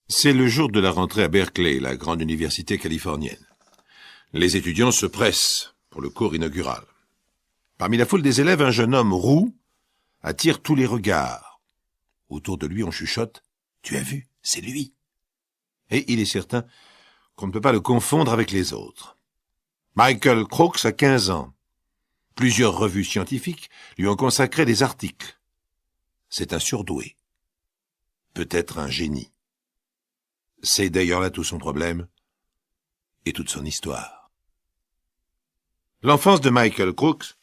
C'est le jour de la rentrée à Berkeley, la grande université californienne. Les étudiants se pressent pour le cours inaugural. Parmi la foule des élèves, un jeune homme roux attire tous les regards. Autour de lui, on chuchote « Tu as vu, c'est lui !» Et il est certain qu'on ne peut pas le confondre avec les autres. Michael Crooks a 15 ans. Plusieurs revues scientifiques lui ont consacré des articles. C'est un surdoué. Peut-être un génie. C'est d'ailleurs là tout son problème et toute son histoire. L'enfance de Michael Crooks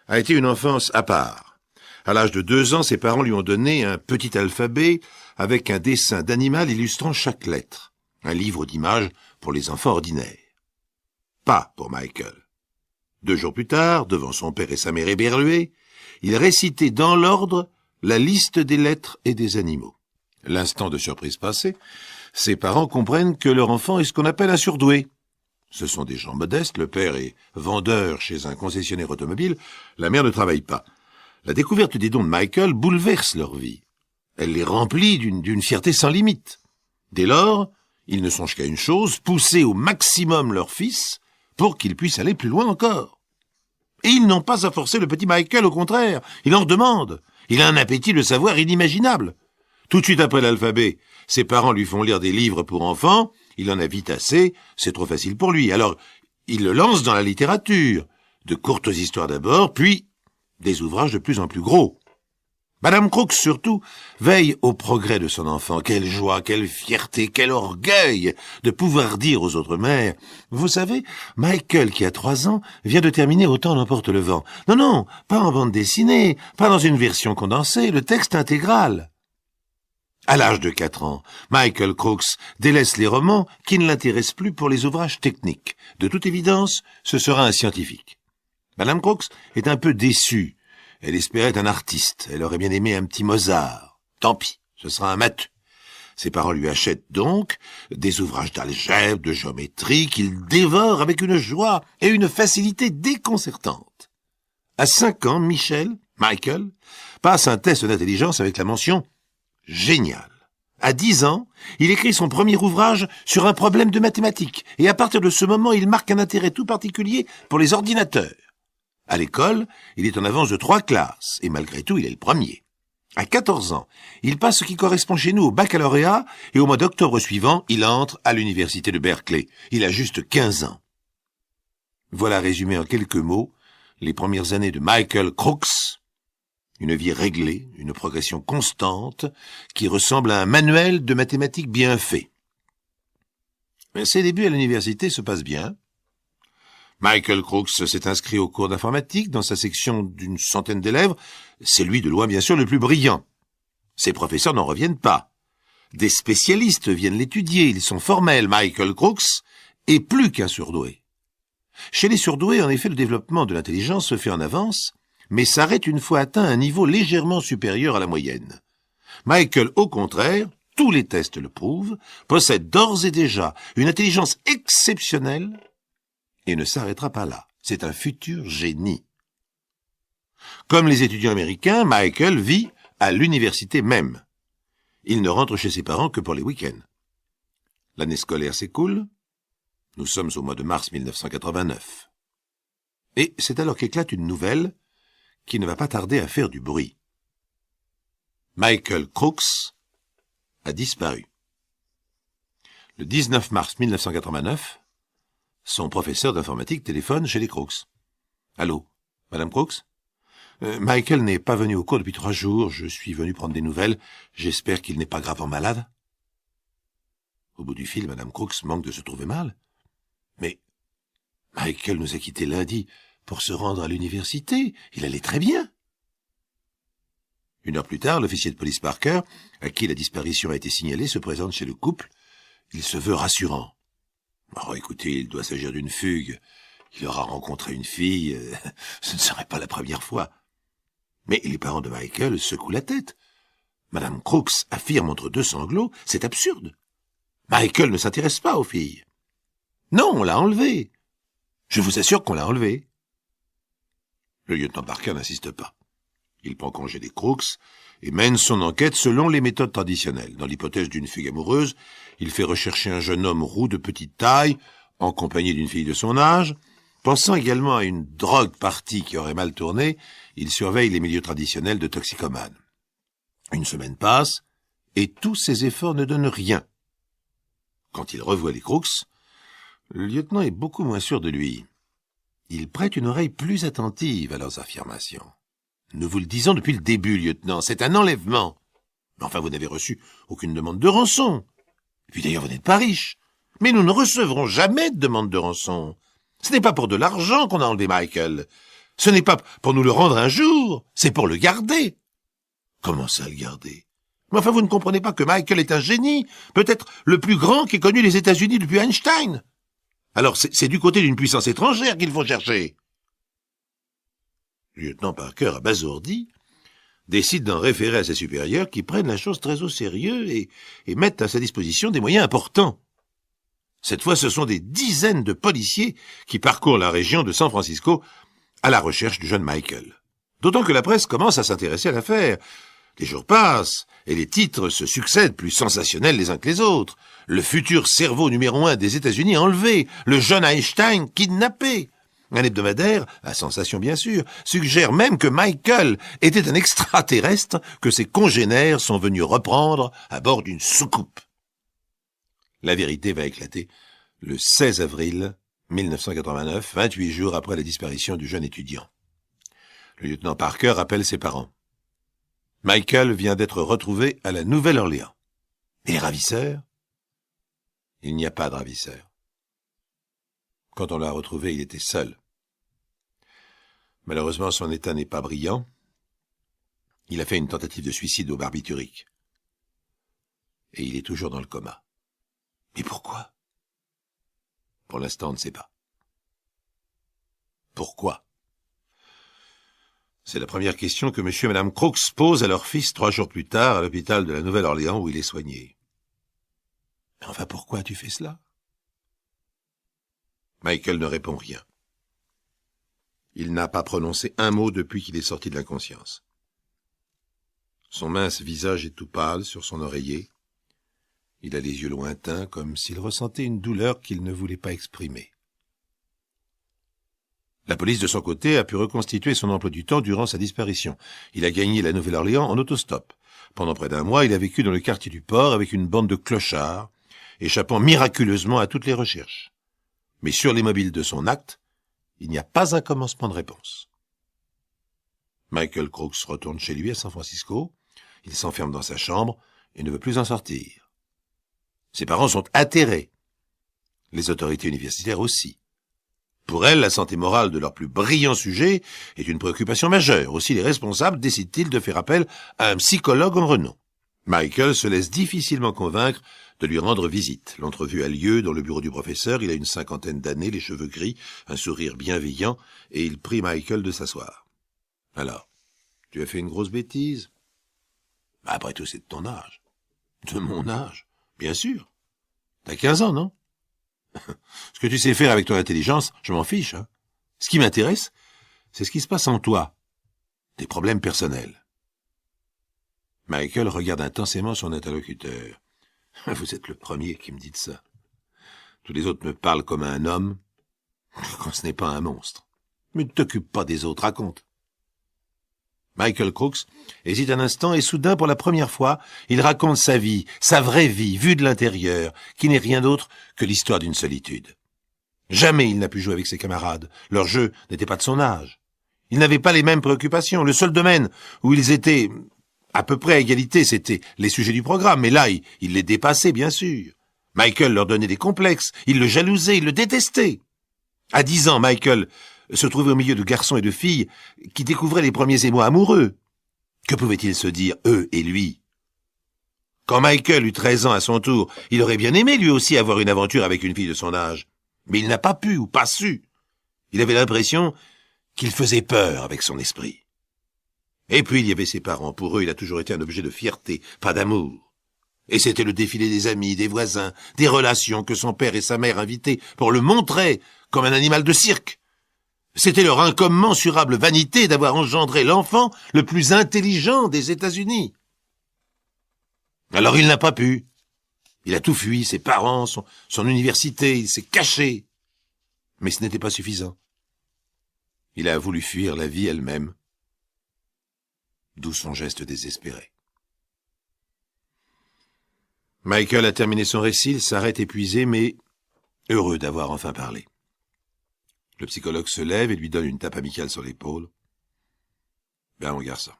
a été une enfance à part. À l'âge de 2 ans, ses parents lui ont donné un petit alphabet avec un dessin d'animal illustrant chaque lettre. Un livre d'images pour les enfants ordinaires. Pas pour Michael. 2 jours plus tard, devant son père et sa mère éberlués, il récitait dans l'ordre la liste des lettres et des animaux. L'instant de surprise passé, ses parents comprennent que leur enfant est ce qu'on appelle un surdoué. Ce sont des gens modestes, le père est vendeur chez un concessionnaire automobile, la mère ne travaille pas. La découverte des dons de Michael bouleverse leur vie. Elle les remplit d'une fierté sans limite. Dès lors, ils ne songent qu'à une chose, pousser au maximum leur fils pour qu'il puisse aller plus loin encore. Et ils n'ont pas à forcer le petit Michael, au contraire, il en redemande. Il a un appétit de savoir inimaginable. Tout de suite après l'alphabet, ses parents lui font lire des livres pour enfants, il en a vite assez, c'est trop facile pour lui. Alors, il le lance dans la littérature, de courtes histoires d'abord, puis des ouvrages de plus en plus gros. Madame Crooks, surtout, veille au progrès de son enfant. Quelle joie, quelle fierté, quel orgueil de pouvoir dire aux autres mères « Vous savez, Michael, qui a 3 ans, vient de terminer Autant n'emporte le vent. Non, non, pas en bande dessinée, pas dans une version condensée, le texte intégral. » À l'âge de 4 ans, Michael Crooks délaisse les romans qui ne l'intéressent plus pour les ouvrages techniques. De toute évidence, ce sera un scientifique. Madame Crooks est un peu déçue. Elle espérait un artiste. Elle aurait bien aimé un petit Mozart. Tant pis, ce sera un matheux. Ses parents lui achètent donc des ouvrages d'algèbre, de géométrie qu'il dévore avec une joie et une facilité déconcertantes. À 5 ans, Michael, passe un test d'intelligence avec la mention « Génial ». À 10 ans, il écrit son premier ouvrage sur un problème de mathématiques et à partir de ce moment, il marque un intérêt tout particulier pour les ordinateurs. À l'école, il est en avance de 3 classes, et malgré tout, il est le premier. À 14 ans, il passe ce qui correspond chez nous au baccalauréat, et au mois d'octobre suivant, il entre à l'université de Berkeley. Il a juste 15 ans. Voilà résumé en quelques mots les premières années de Michael Crooks, une vie réglée, une progression constante, qui ressemble à un manuel de mathématiques bien fait. Ses débuts à l'université se passent bien. Michael Crooks s'est inscrit au cours d'informatique dans sa section d'une centaine d'élèves. C'est lui de loin bien sûr le plus brillant. Ses professeurs n'en reviennent pas. Des spécialistes viennent l'étudier, ils sont formels. Michael Crooks est plus qu'un surdoué. Chez les surdoués, en effet, le développement de l'intelligence se fait en avance, mais s'arrête une fois atteint un niveau légèrement supérieur à la moyenne. Michael, au contraire, tous les tests le prouvent, possède d'ores et déjà une intelligence exceptionnelle et ne s'arrêtera pas là. C'est un futur génie. Comme les étudiants américains, Michael vit à l'université même. Il ne rentre chez ses parents que pour les week-ends. L'année scolaire s'écoule. Nous sommes au mois de mars 1989. Et c'est alors qu'éclate une nouvelle qui ne va pas tarder à faire du bruit. Michael Crooks a disparu. Le 19 mars 1989, son professeur d'informatique téléphone chez les Crooks. « Allô, Madame Crooks ? Michael n'est pas venu au cours depuis 3 jours. Je suis venu prendre des nouvelles. J'espère qu'il n'est pas gravement malade. » Au bout du fil, Madame Crooks manque de se trouver mal. « Mais Michael nous a quittés lundi pour se rendre à l'université. Il allait très bien. » 1 heure plus tard, l'officier de police Parker, à qui la disparition a été signalée, se présente chez le couple. Il se veut rassurant. « Oh, écoutez, il doit s'agir d'une fugue. Il aura rencontré une fille. Ce ne serait pas la première fois. » Mais les parents de Michael secouent la tête. Madame Crooks affirme entre 2 sanglots, c'est absurde. Michael ne s'intéresse pas aux filles. Non, on l'a enlevé. Je vous assure qu'on l'a enlevé. Le lieutenant Parker n'insiste pas. Il prend congé des Crooks et mène son enquête selon les méthodes traditionnelles. Dans l'hypothèse d'une fugue amoureuse, il fait rechercher un jeune homme roux de petite taille, en compagnie d'une fille de son âge. Pensant également à une drogue partie qui aurait mal tourné, il surveille les milieux traditionnels de toxicomanes. Une semaine passe, et tous ses efforts ne donnent rien. Quand il revoit les Crooks, le lieutenant est beaucoup moins sûr de lui. Il prête une oreille plus attentive à leurs affirmations. « Nous vous le disons depuis le début, lieutenant, c'est un enlèvement. Mais enfin, vous n'avez reçu aucune demande de rançon. Et puis d'ailleurs, vous n'êtes pas riche. Mais nous ne recevrons jamais de demande de rançon. Ce n'est pas pour de l'argent qu'on a enlevé Michael. Ce n'est pas pour nous le rendre un jour, c'est pour le garder. » « Comment ça, le garder ? Mais enfin, vous ne comprenez pas que Michael est un génie, peut-être le plus grand qu'ait connu les États-Unis depuis Einstein. Alors c'est du côté d'une puissance étrangère qu'il faut chercher. » Le lieutenant Parker, abasourdi, décide d'en référer à ses supérieurs qui prennent la chose très au sérieux et mettent à sa disposition des moyens importants. Cette fois, ce sont des dizaines de policiers qui parcourent la région de San Francisco à la recherche du jeune Michael. D'autant que la presse commence à s'intéresser à l'affaire. Les jours passent, et les titres se succèdent plus sensationnels les uns que les autres. Le futur cerveau numéro 1 des États-Unis enlevé, le jeune Einstein kidnappé. Un hebdomadaire, à sensation bien sûr, suggère même que Michael était un extraterrestre que ses congénères sont venus reprendre à bord d'une soucoupe. La vérité va éclater le 16 avril 1989, 28 jours après la disparition du jeune étudiant. Le lieutenant Parker appelle ses parents. Michael vient d'être retrouvé à la Nouvelle-Orléans. Et les ravisseurs ? Il n'y a pas de ravisseurs. Quand on l'a retrouvé, il était seul. Malheureusement, son état n'est pas brillant. Il a fait une tentative de suicide au barbiturique. Et il est toujours dans le coma. Mais pourquoi ? Pour l'instant, on ne sait pas. Pourquoi ? C'est la première question que monsieur et madame Crooks posent à leur fils 3 jours plus tard à l'hôpital de la Nouvelle-Orléans où il est soigné. Mais enfin, pourquoi as-tu fait cela ? Michael ne répond rien. Il n'a pas prononcé un mot depuis qu'il est sorti de l'inconscience. Son mince visage est tout pâle sur son oreiller. Il a les yeux lointains, comme s'il ressentait une douleur qu'il ne voulait pas exprimer. La police, de son côté, a pu reconstituer son emploi du temps durant sa disparition. Il a gagné la Nouvelle-Orléans en autostop. Pendant près d'1 mois, il a vécu dans le quartier du port avec une bande de clochards, échappant miraculeusement à toutes les recherches. Mais sur les mobiles de son acte, il n'y a pas un commencement de réponse. Michael Crooks retourne chez lui à San Francisco. Il s'enferme dans sa chambre et ne veut plus en sortir. Ses parents sont atterrés. Les autorités universitaires aussi. Pour elles, la santé morale de leur plus brillant sujet est une préoccupation majeure. Aussi, les responsables décident-ils de faire appel à un psychologue en renom. Michael se laisse difficilement convaincre de lui rendre visite. L'entrevue a lieu dans le bureau du professeur. Il a une 50aine d'années, les cheveux gris, un sourire bienveillant, et il prie Michael de s'asseoir. « Alors, tu as fait une grosse bêtise ?»« Après tout, c'est de ton âge. »« De mon âge ? Bien sûr. T'as 15 ans, non ? Ce que tu sais faire avec ton intelligence, je m'en fiche. Hein. Ce qui m'intéresse, c'est ce qui se passe en toi. Tes problèmes personnels. » Michael regarde intensément son interlocuteur. « Vous êtes le premier qui me dit ça. Tous les autres me parlent comme à un homme, quand ce n'est pas un monstre. Mais ne t'occupe pas des autres, raconte. » Michael Crooks hésite un instant et soudain, pour la première fois, il raconte sa vie, sa vraie vie, vue de l'intérieur, qui n'est rien d'autre que l'histoire d'une solitude. Jamais il n'a pu jouer avec ses camarades. Leur jeu n'était pas de son âge. Ils n'avaient pas les mêmes préoccupations. Le seul domaine où ils étaient à peu près à égalité, c'était les sujets du programme. Mais là, il les dépassait, bien sûr. Michael leur donnait des complexes. Il le jalousait, il le détestait. À 10 ans, Michael se trouvait au milieu de garçons et de filles qui découvraient les premiers émois amoureux. Que pouvaient-ils se dire, eux et lui ? Quand Michael eut 13 ans à son tour, il aurait bien aimé lui aussi avoir une aventure avec une fille de son âge. Mais il n'a pas pu ou pas su. Il avait l'impression qu'il faisait peur avec son esprit. Et puis il y avait ses parents. Pour eux, il a toujours été un objet de fierté, pas d'amour. Et c'était le défilé des amis, des voisins, des relations que son père et sa mère invitaient pour le montrer comme un animal de cirque. C'était leur incommensurable vanité d'avoir engendré l'enfant le plus intelligent des États-Unis. Alors il n'a pas pu. Il a tout fui, ses parents, son université, il s'est caché. Mais ce n'était pas suffisant. Il a voulu fuir la vie elle-même. D'où son geste désespéré. Michael a terminé son récit, il s'arrête épuisé, mais heureux d'avoir enfin parlé. Le psychologue se lève et lui donne une tape amicale sur l'épaule. « Bien, mon garçon.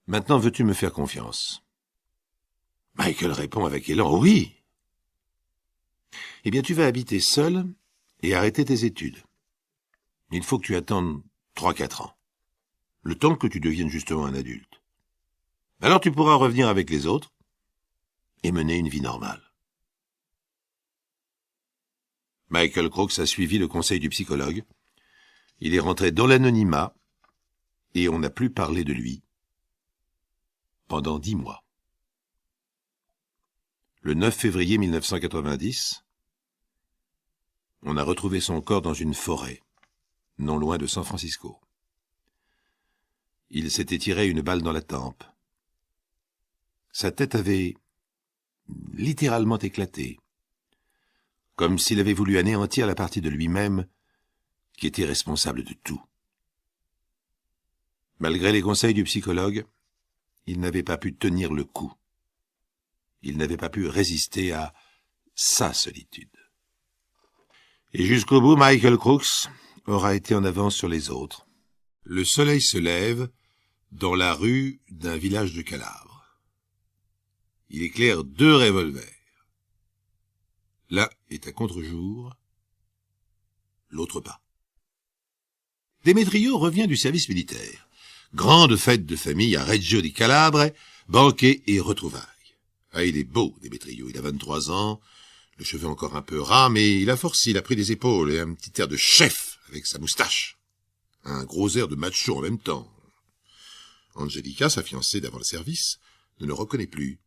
Maintenant, veux-tu me faire confiance ?» Michael répond avec élan, « Oui. » « Eh bien, tu vas habiter seul et arrêter tes études. Il faut que tu attendes 3-4 ans. Le temps que tu deviennes justement un adulte. Alors tu pourras revenir avec les autres et mener une vie normale. » Michael Crooks a suivi le conseil du psychologue. Il est rentré dans l'anonymat et on n'a plus parlé de lui pendant 10 mois. Le 9 février 1990, on a retrouvé son corps dans une forêt, non loin de San Francisco. Il s'était tiré une balle dans la tempe. Sa tête avait littéralement éclaté, comme s'il avait voulu anéantir la partie de lui-même qui était responsable de tout. Malgré les conseils du psychologue, il n'avait pas pu tenir le coup. Il n'avait pas pu résister à sa solitude. Et jusqu'au bout, Michael Crooks aura été en avance sur les autres. Le soleil se lève dans la rue d'un village de Calabre. Il éclaire 2 revolvers. L'un est à contre-jour, l'autre pas. Demetrio revient du service militaire. Grande fête de famille à Reggio di Calabre, banquet et retrouvailles. Ah, il est beau, Demetrio, il a 23 ans, le cheveu encore un peu ras, mais il a forci, il a pris des épaules et un petit air de chef avec sa moustache. Un gros air de macho en même temps. Angelica, sa fiancée d'avant le service, ne le reconnaît plus.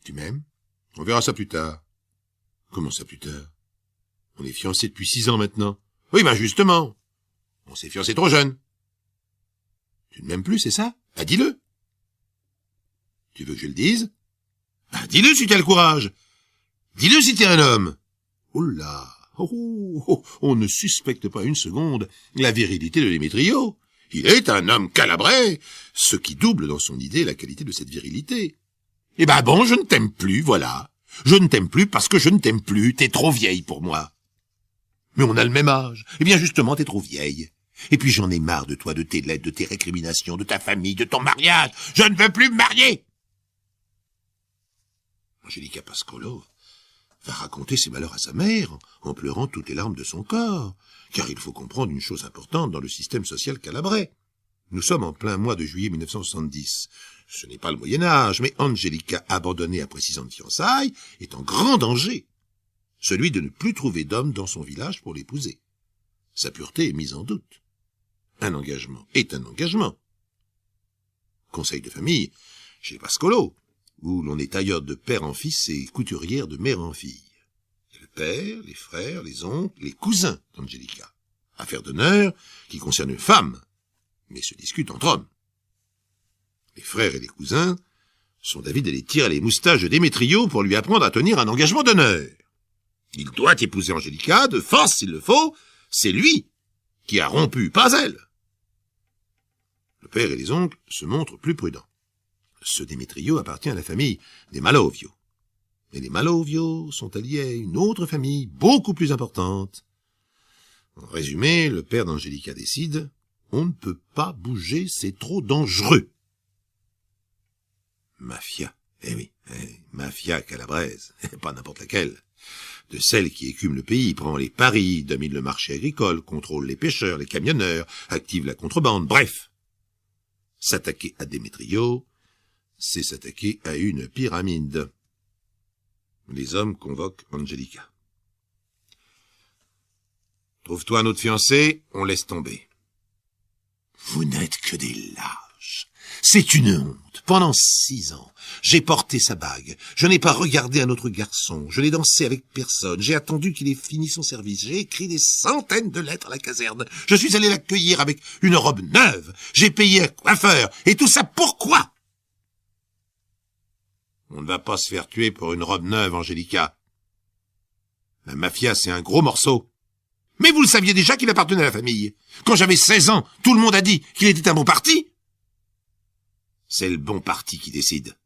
Tu m'aimes? On verra ça plus tard. Comment ça plus tard? On est fiancés depuis 6 ans maintenant. Oui, ben justement. On s'est fiancés trop jeune. Tu ne m'aimes plus, c'est ça? Ah, dis-le. Tu veux que je le dise? Ah, dis-le si t'as le courage. Dis-le si t'es un homme. Oh là, on ne suspecte pas une seconde la virilité de Demetrio. Il est un homme calabrais, ce qui double dans son idée la qualité de cette virilité. Eh ben bon, je ne t'aime plus, voilà. Je ne t'aime plus parce que je ne t'aime plus, t'es trop vieille pour moi. Mais on a le même âge. Eh bien justement, t'es trop vieille. Et puis j'en ai marre de toi, de tes lettres, de tes récriminations, de ta famille, de ton mariage. Je ne veux plus me marier. Angelica Pascolo va raconter ses malheurs à sa mère, en pleurant toutes les larmes de son corps, car il faut comprendre une chose importante dans le système social calabrais. Nous sommes en plein mois de juillet 1970. Ce n'est pas le Moyen-Âge, mais Angelica, abandonnée après 6 ans de fiançailles, est en grand danger. Celui de ne plus trouver d'homme dans son village pour l'épouser. Sa pureté est mise en doute. Un engagement est un engagement. Conseil de famille chez Pascolo, où l'on est tailleur de père en fils et couturière de mère en fille. Il y a le père, les frères, les oncles, les cousins d'Angelica. Affaire d'honneur qui concerne une femme, mais se discute entre hommes. Les frères et les cousins sont d'avis d'aller tirer les moustaches de Demetrio pour lui apprendre à tenir un engagement d'honneur. Il doit épouser Angelica, de force s'il le faut, c'est lui qui a rompu, pas elle. Le père et les oncles se montrent plus prudents. Ce Demetrio appartient à la famille des Malovio. Et les Malovio sont alliés à une autre famille beaucoup plus importante. En résumé, le père d'Angelica décide, on ne peut pas bouger, c'est trop dangereux. Mafia, eh oui, mafia calabraise, pas n'importe laquelle. De celle qui écume le pays, prend les paris, domine le marché agricole, contrôle les pêcheurs, les camionneurs, active la contrebande, bref. S'attaquer à Demetrio, c'est s'attaquer à une pyramide. Les hommes convoquent Angelica. Trouve-toi un autre fiancé, on laisse tomber. Vous n'êtes que des lâches. C'est une honte. Pendant 6 ans, j'ai porté sa bague. Je n'ai pas regardé un autre garçon. Je n'ai dansé avec personne. J'ai attendu qu'il ait fini son service. J'ai écrit des centaines de lettres à la caserne. Je suis allé l'accueillir avec une robe neuve. J'ai payé un coiffeur. Et tout ça pourquoi? On ne va pas se faire tuer pour une robe neuve, Angélica. La mafia, c'est un gros morceau. Mais vous le saviez déjà qu'il appartenait à la famille. Quand j'avais 16 ans, tout le monde a dit qu'il était un bon parti. C'est le bon parti qui décide.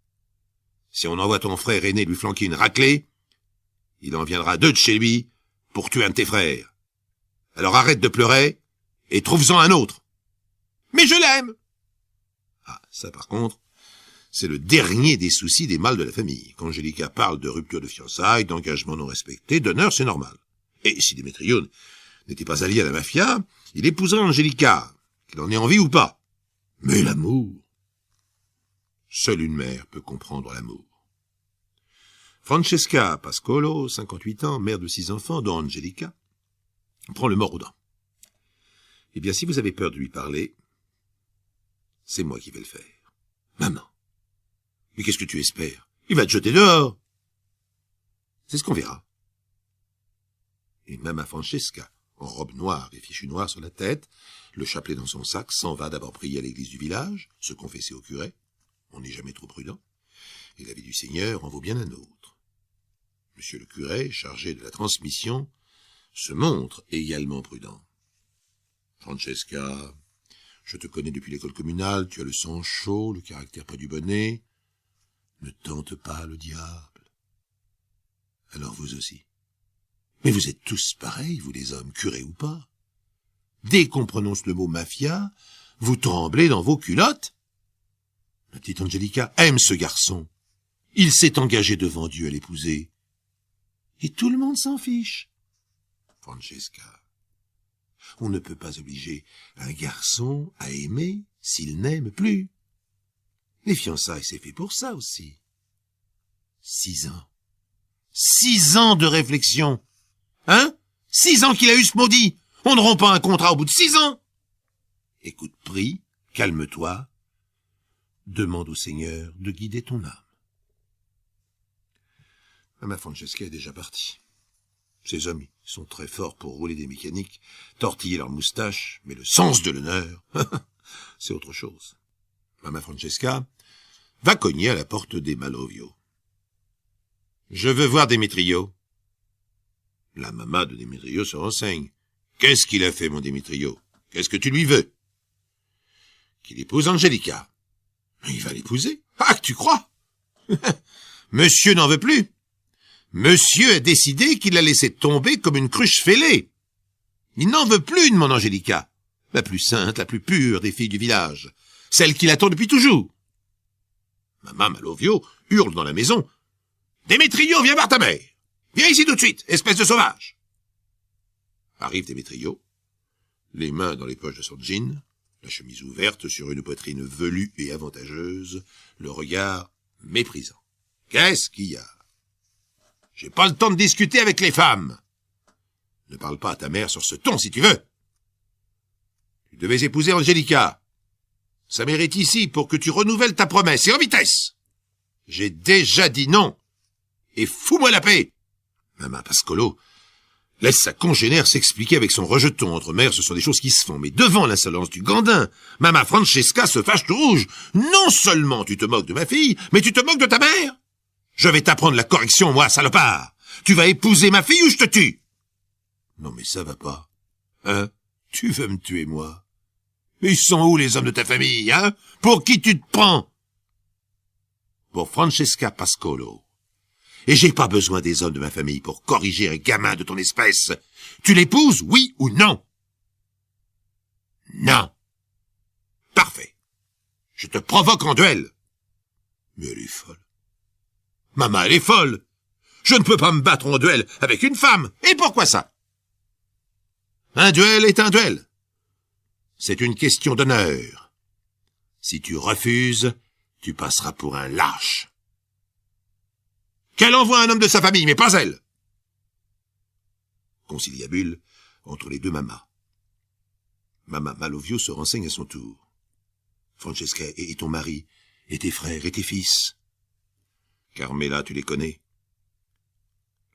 Si on envoie ton frère aîné lui flanquer une raclée, il en viendra 2 de chez lui pour tuer un de tes frères. Alors arrête de pleurer et trouve-en un autre. Mais je l'aime. Ah, ça par contre, c'est le dernier des soucis des mâles de la famille. Quand Angélica parle de rupture de fiançailles, d'engagement non respecté, d'honneur, c'est normal. Et si Démétrio n'était pas allié à la mafia, il épouserait Angélica, qu'il en ait envie ou pas. Mais l'amour... Seule une mère peut comprendre l'amour. Francesca Pascolo, 58 ans, mère de 6 enfants, dont Angélica, prend le mort aux dents. Eh bien, si vous avez peur de lui parler, c'est moi qui vais le faire. Maman. Mais qu'est-ce que tu espères? Il va te jeter dehors. C'est ce qu'on verra. Et Mama Francesca, en robe noire et fichu noir sur la tête, le chapelet dans son sac, s'en va d'abord prier à l'église du village, se confesser au curé. On n'est jamais trop prudent, et la vie du Seigneur en vaut bien un autre. Monsieur le curé, chargé de la transmission, se montre également prudent. Francesca, je te connais depuis l'école communale, tu as le sang chaud, le caractère pas du bonnet. Ne tente pas le diable. Alors vous aussi. Mais vous êtes tous pareils, vous les hommes, curés ou pas. Dès qu'on prononce le mot mafia, vous tremblez dans vos culottes. La petite Angélica aime ce garçon. Il s'est engagé devant Dieu à l'épouser. Et tout le monde s'en fiche. Francesca, on ne peut pas obliger un garçon à aimer s'il n'aime plus. Les fiançailles, c'est fait pour ça aussi. 6 ans. 6 ans de réflexion. Hein? 6 ans qu'il a eu ce maudit. On ne rompt pas un contrat au bout de 6 ans. Écoute, prie, calme-toi. Demande au Seigneur de guider ton âme. Mama Francesca est déjà partie. Ces hommes sont très forts pour rouler des mécaniques, tortiller leurs moustaches, mais le sens de l'honneur, c'est autre chose. Mama Francesca va cogner à la porte des Malovio. « Je veux voir Démétrio. » La maman de Démétrio se renseigne. « Qu'est-ce qu'il a fait, mon Démétrio? Qu'est-ce que tu lui veux? » Qu'il épouse Angélica. « Il va l'épouser. Ah, tu crois? Monsieur n'en veut plus. Monsieur a décidé qu'il l'a laissé tomber comme une cruche fêlée. Il n'en veut plus de mon Angélica, la plus sainte, la plus pure des filles du village, celle qu'il attend depuis toujours. » Maman Malovio hurle dans la maison. « Démétrio, viens voir ta mère. Viens ici tout de suite, espèce de sauvage. » Arrive Démétrio, les mains dans les poches de son jean, la chemise ouverte sur une poitrine velue et avantageuse, le regard méprisant. « Qu'est-ce qu'il y a? J'ai pas le temps de discuter avec les femmes. Ne parle pas à ta mère sur ce ton si tu veux. Tu devais épouser Angélica. Sa mère est ici pour que tu renouvelles ta promesse, et en vitesse. J'ai déjà dit non. Et fous-moi la paix. » Maman Pascolo laisse sa congénère s'expliquer avec son rejeton. Entre mères, ce sont des choses qui se font. Mais devant l'insolence du gandin, Mama Francesca se fâche tout rouge. Non seulement tu te moques de ma fille, mais tu te moques de ta mère. Je vais t'apprendre la correction, moi, salopard. Tu vas épouser ma fille ou je te tue. Non mais ça va pas. Hein? Tu veux me tuer, moi? Ils sont où les hommes de ta famille, hein? Pour qui tu te prends? Pour Francesca Pascolo. Et j'ai pas besoin des hommes de ma famille pour corriger un gamin de ton espèce. Tu l'épouses, oui ou non? Non. Parfait. Je te provoque en duel. Mais elle est folle. Maman, elle est folle. Je ne peux pas me battre en duel avec une femme. Et pourquoi ça? Un duel est un duel. C'est une question d'honneur. Si tu refuses, tu passeras pour un lâche. Qu'elle envoie un homme de sa famille, mais pas elle. Conciliabule entre les deux mamas. Mama Malovio se renseigne à son tour. Francesca, et ton mari, et tes frères, et tes fils. Carmela, tu les connais.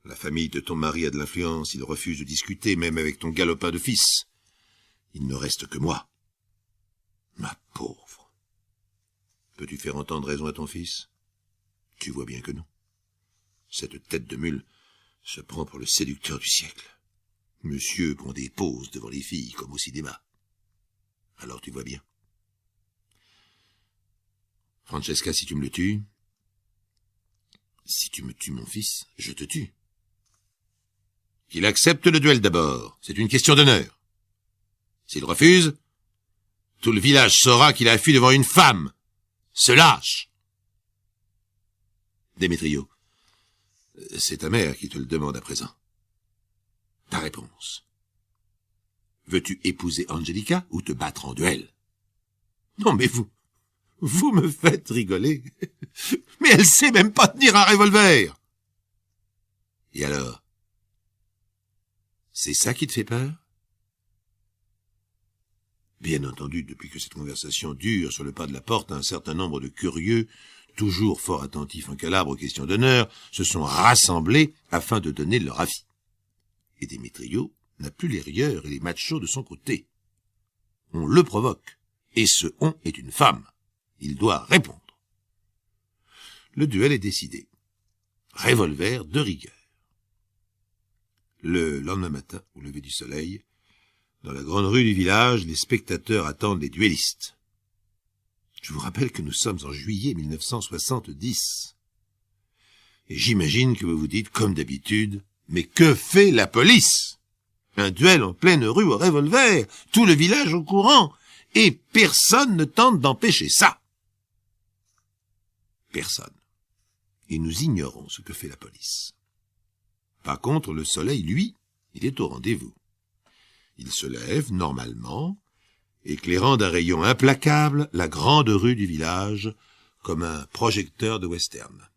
La famille de ton mari a de l'influence, il refuse de discuter, même avec ton galopin de fils. Il ne reste que moi. Ma pauvre. Peux-tu faire entendre raison à ton fils? Tu vois bien que non. Cette tête de mule se prend pour le séducteur du siècle. Monsieur prend des poses devant les filles, comme au cinéma. Alors tu vois bien. Francesca, si tu me le tues, si tu me tues mon fils, je te tue. Qu'il accepte le duel d'abord, c'est une question d'honneur. S'il refuse, tout le village saura qu'il a fui devant une femme. Ce lâche. Démétrio, c'est ta mère qui te le demande à présent. Ta réponse. Veux-tu épouser Angelica ou te battre en duel? Non mais vous me faites rigoler. Mais elle sait même pas tenir un revolver. Et alors? C'est ça qui te fait peur? Bien entendu, depuis que cette conversation dure sur le pas de la porte, un certain nombre de curieux, toujours fort attentifs en Calabre aux questions d'honneur, se sont rassemblés afin de donner leur avis. Et Démétrio n'a plus les rieurs et les machos de son côté. On le provoque, et ce « on » est une femme. Il doit répondre. Le duel est décidé. Revolver de rigueur. Le lendemain matin, au lever du soleil, dans la grande rue du village, les spectateurs attendent les duellistes. Je vous rappelle que nous sommes en juillet 1970. Et j'imagine que vous vous dites, comme d'habitude, mais que fait la police? Un duel en pleine rue au revolver, tout le village au courant, et personne ne tente d'empêcher ça. Personne. Et nous ignorons ce que fait la police. Par contre, le soleil, lui, il est au rendez-vous. Il se lève, normalement, éclairant d'un rayon implacable la grande rue du village, comme un projecteur de western.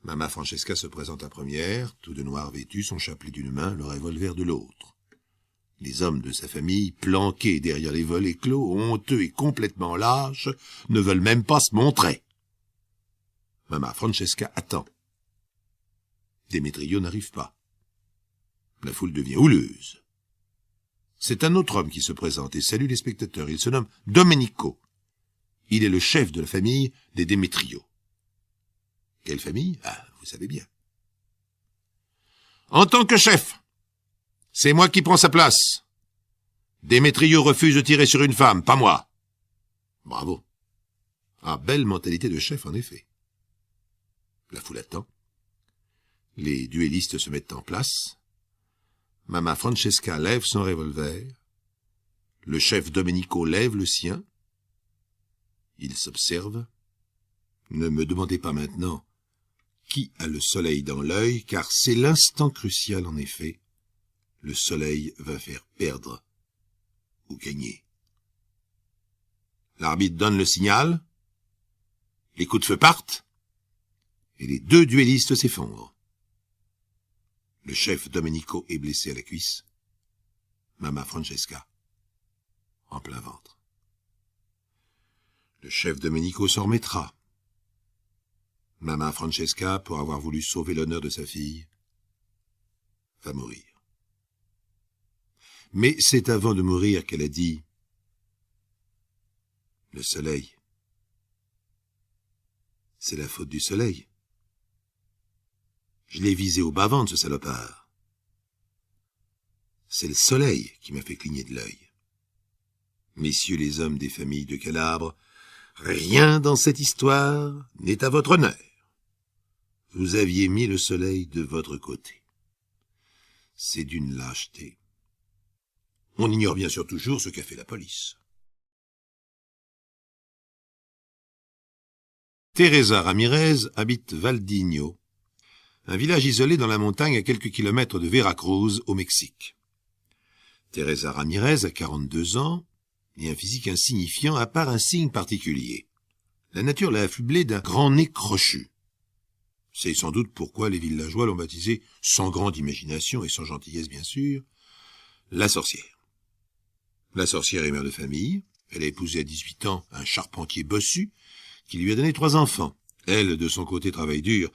Mama Francesca se présente à première, tout de noir vêtu, son chapelet d'une main, le revolver de l'autre. Les hommes de sa famille, planqués derrière les volets clos, honteux et complètement lâches, ne veulent même pas se montrer. Mama Francesca attend. Démétrio n'arrive pas. La foule devient houleuse. C'est un autre homme qui se présente et salue les spectateurs. Il se nomme Domenico. Il est le chef de la famille des Démétrio. Quelle famille? Ah, vous savez bien. En tant que chef, c'est moi qui prends sa place. Démétrio refuse de tirer sur une femme, pas moi. Bravo. Ah, belle mentalité de chef, en effet. La foule attend. Les duellistes se mettent en place. Mama Francesca lève son revolver. Le chef Domenico lève le sien. Il s'observe. Ne me demandez pas maintenant qui a le soleil dans l'œil, car c'est l'instant crucial en effet. Le soleil va faire perdre ou gagner. L'arbitre donne le signal. Les coups de feu partent. Et les deux duellistes s'effondrent. Le chef Domenico est blessé à la cuisse. Mama Francesca, en plein ventre. Le chef Domenico s'en remettra. Mama Francesca, pour avoir voulu sauver l'honneur de sa fille, va mourir. Mais c'est avant de mourir qu'elle a dit « Le soleil, c'est la faute du soleil. Je l'ai visé au bas-ventre, ce salopard. C'est le soleil qui m'a fait cligner de l'œil. Messieurs les hommes des familles de Calabre, rien dans cette histoire n'est à votre honneur. Vous aviez mis le soleil de votre côté. C'est d'une lâcheté. On ignore bien sûr toujours ce qu'a fait la police. Teresa Ramirez habite Valdigno, un village isolé dans la montagne à quelques kilomètres de Veracruz, au Mexique. Teresa Ramirez a 42 ans et un physique insignifiant à part un signe particulier. La nature l'a affublée d'un grand nez crochu. C'est sans doute pourquoi les villageois l'ont baptisée, sans grande imagination et sans gentillesse bien sûr, la sorcière. La sorcière est mère de famille, Elle a épousé à 18 ans un charpentier bossu qui lui a donné 3 enfants. Elle, de son côté, travaille dur